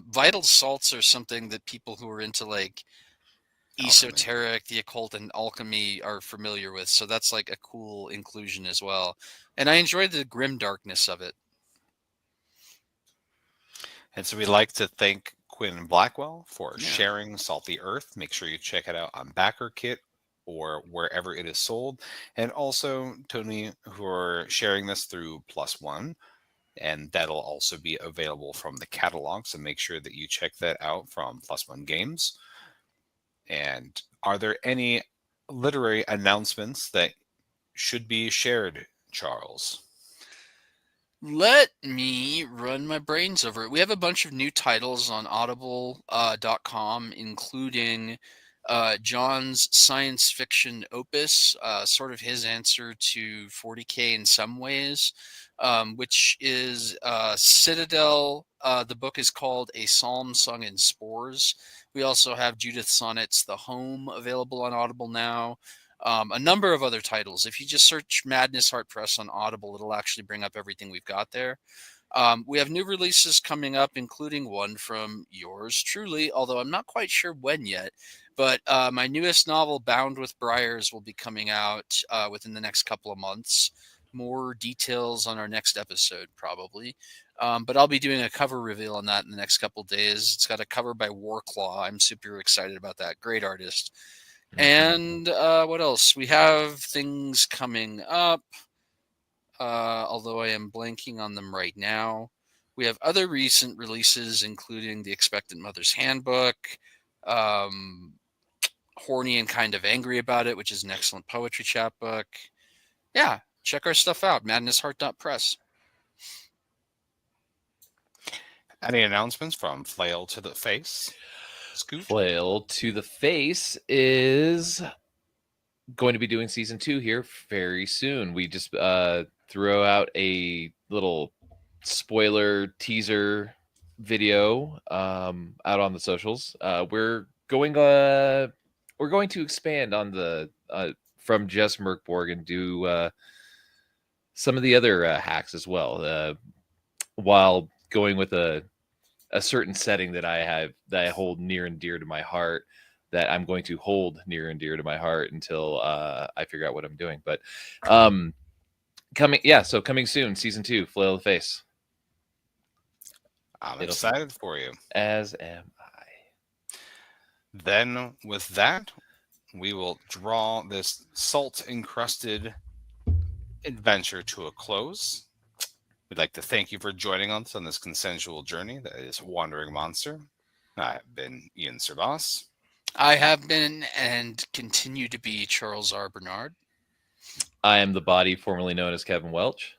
vital salts are something that people who are into like esoteric, the occult, and alchemy are familiar with. So that's like a cool inclusion as well. And I enjoyed the grim darkness of it. And so we'd like to thank Quinn Blackwell for Yeah. sharing Salty Earth. Make sure you check it out on BackerKit or wherever it is sold. And also Tony, who are sharing this through Plus One. And that'll also be available from the catalog. So make sure that you check that out from Plus One Games. And are there any literary announcements that should be shared, Charles? Let me run my brains over it. We have a bunch of new titles on audible.com, including John's science fiction opus, sort of his answer to 40K in some ways, which is Citadel. The book is called A Psalm Sung in Spores. We also have Judith Sonnet's The Home available on Audible now. A number of other titles. If you just search Madness Heart Press on Audible, it'll actually bring up everything we've got there. We have new releases coming up, including one from yours truly, although I'm not quite sure when yet. But my newest novel, Bound with Briars, will be coming out within the next couple of months. More details on our next episode, probably. But I'll be doing a cover reveal on that in the next couple of days. It's got a cover by Warclaw. I'm super excited about that. Great artist. And what else? We have things coming up, although I am blanking on them right now. We have other recent releases, including The Expectant Mother's Handbook, Horny and Kind of Angry About It, which is an excellent poetry chapbook. Yeah, check our stuff out, madnessheart.press. Any announcements from Flail to the Face? Scoot? Flail to the Face is going to be doing season 2 here very soon. We just threw out a little spoiler teaser video out on the socials. We're going to expand on the from just Merkborg and do some of the other hacks as well, while going with a certain setting that I hold near and dear to my heart, that I'm going to hold near and dear to my heart until I figure out what I'm doing. But coming soon, season 2, Flail of the Face. I'm excited for you. As am I. Then with that, we will draw this salt-encrusted adventure to a close. We'd like to thank you for joining us on this consensual journey that is Wandering Monster. I have been Ian Servas. I have been and continue to be Charles R. Bernard. I am the body formerly known as Kevin Welch.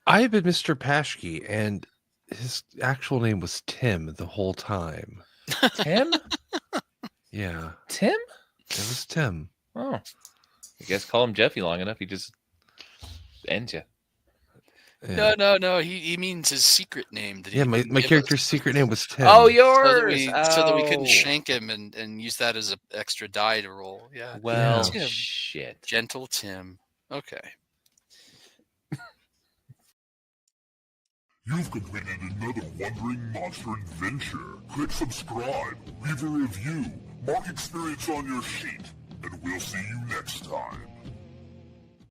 I have been Mr. Paschke, and his actual name was Tim the whole time. Tim? Yeah, Tim? it was Tim. Oh. I guess call him Jeffy long enough, he just ends you. Yeah. No. He means his secret name. That he Yeah, my wouldn't give character's us. secret name was Tim. Oh, So yours! that we couldn't Oh. shank him and use that as an extra die to roll. Yeah. Well, Tim. shit. Gentle Tim. Okay. You've completed another Wandering Monster adventure. Click subscribe, leave a review, mark experience on your sheet, and we'll see you next time.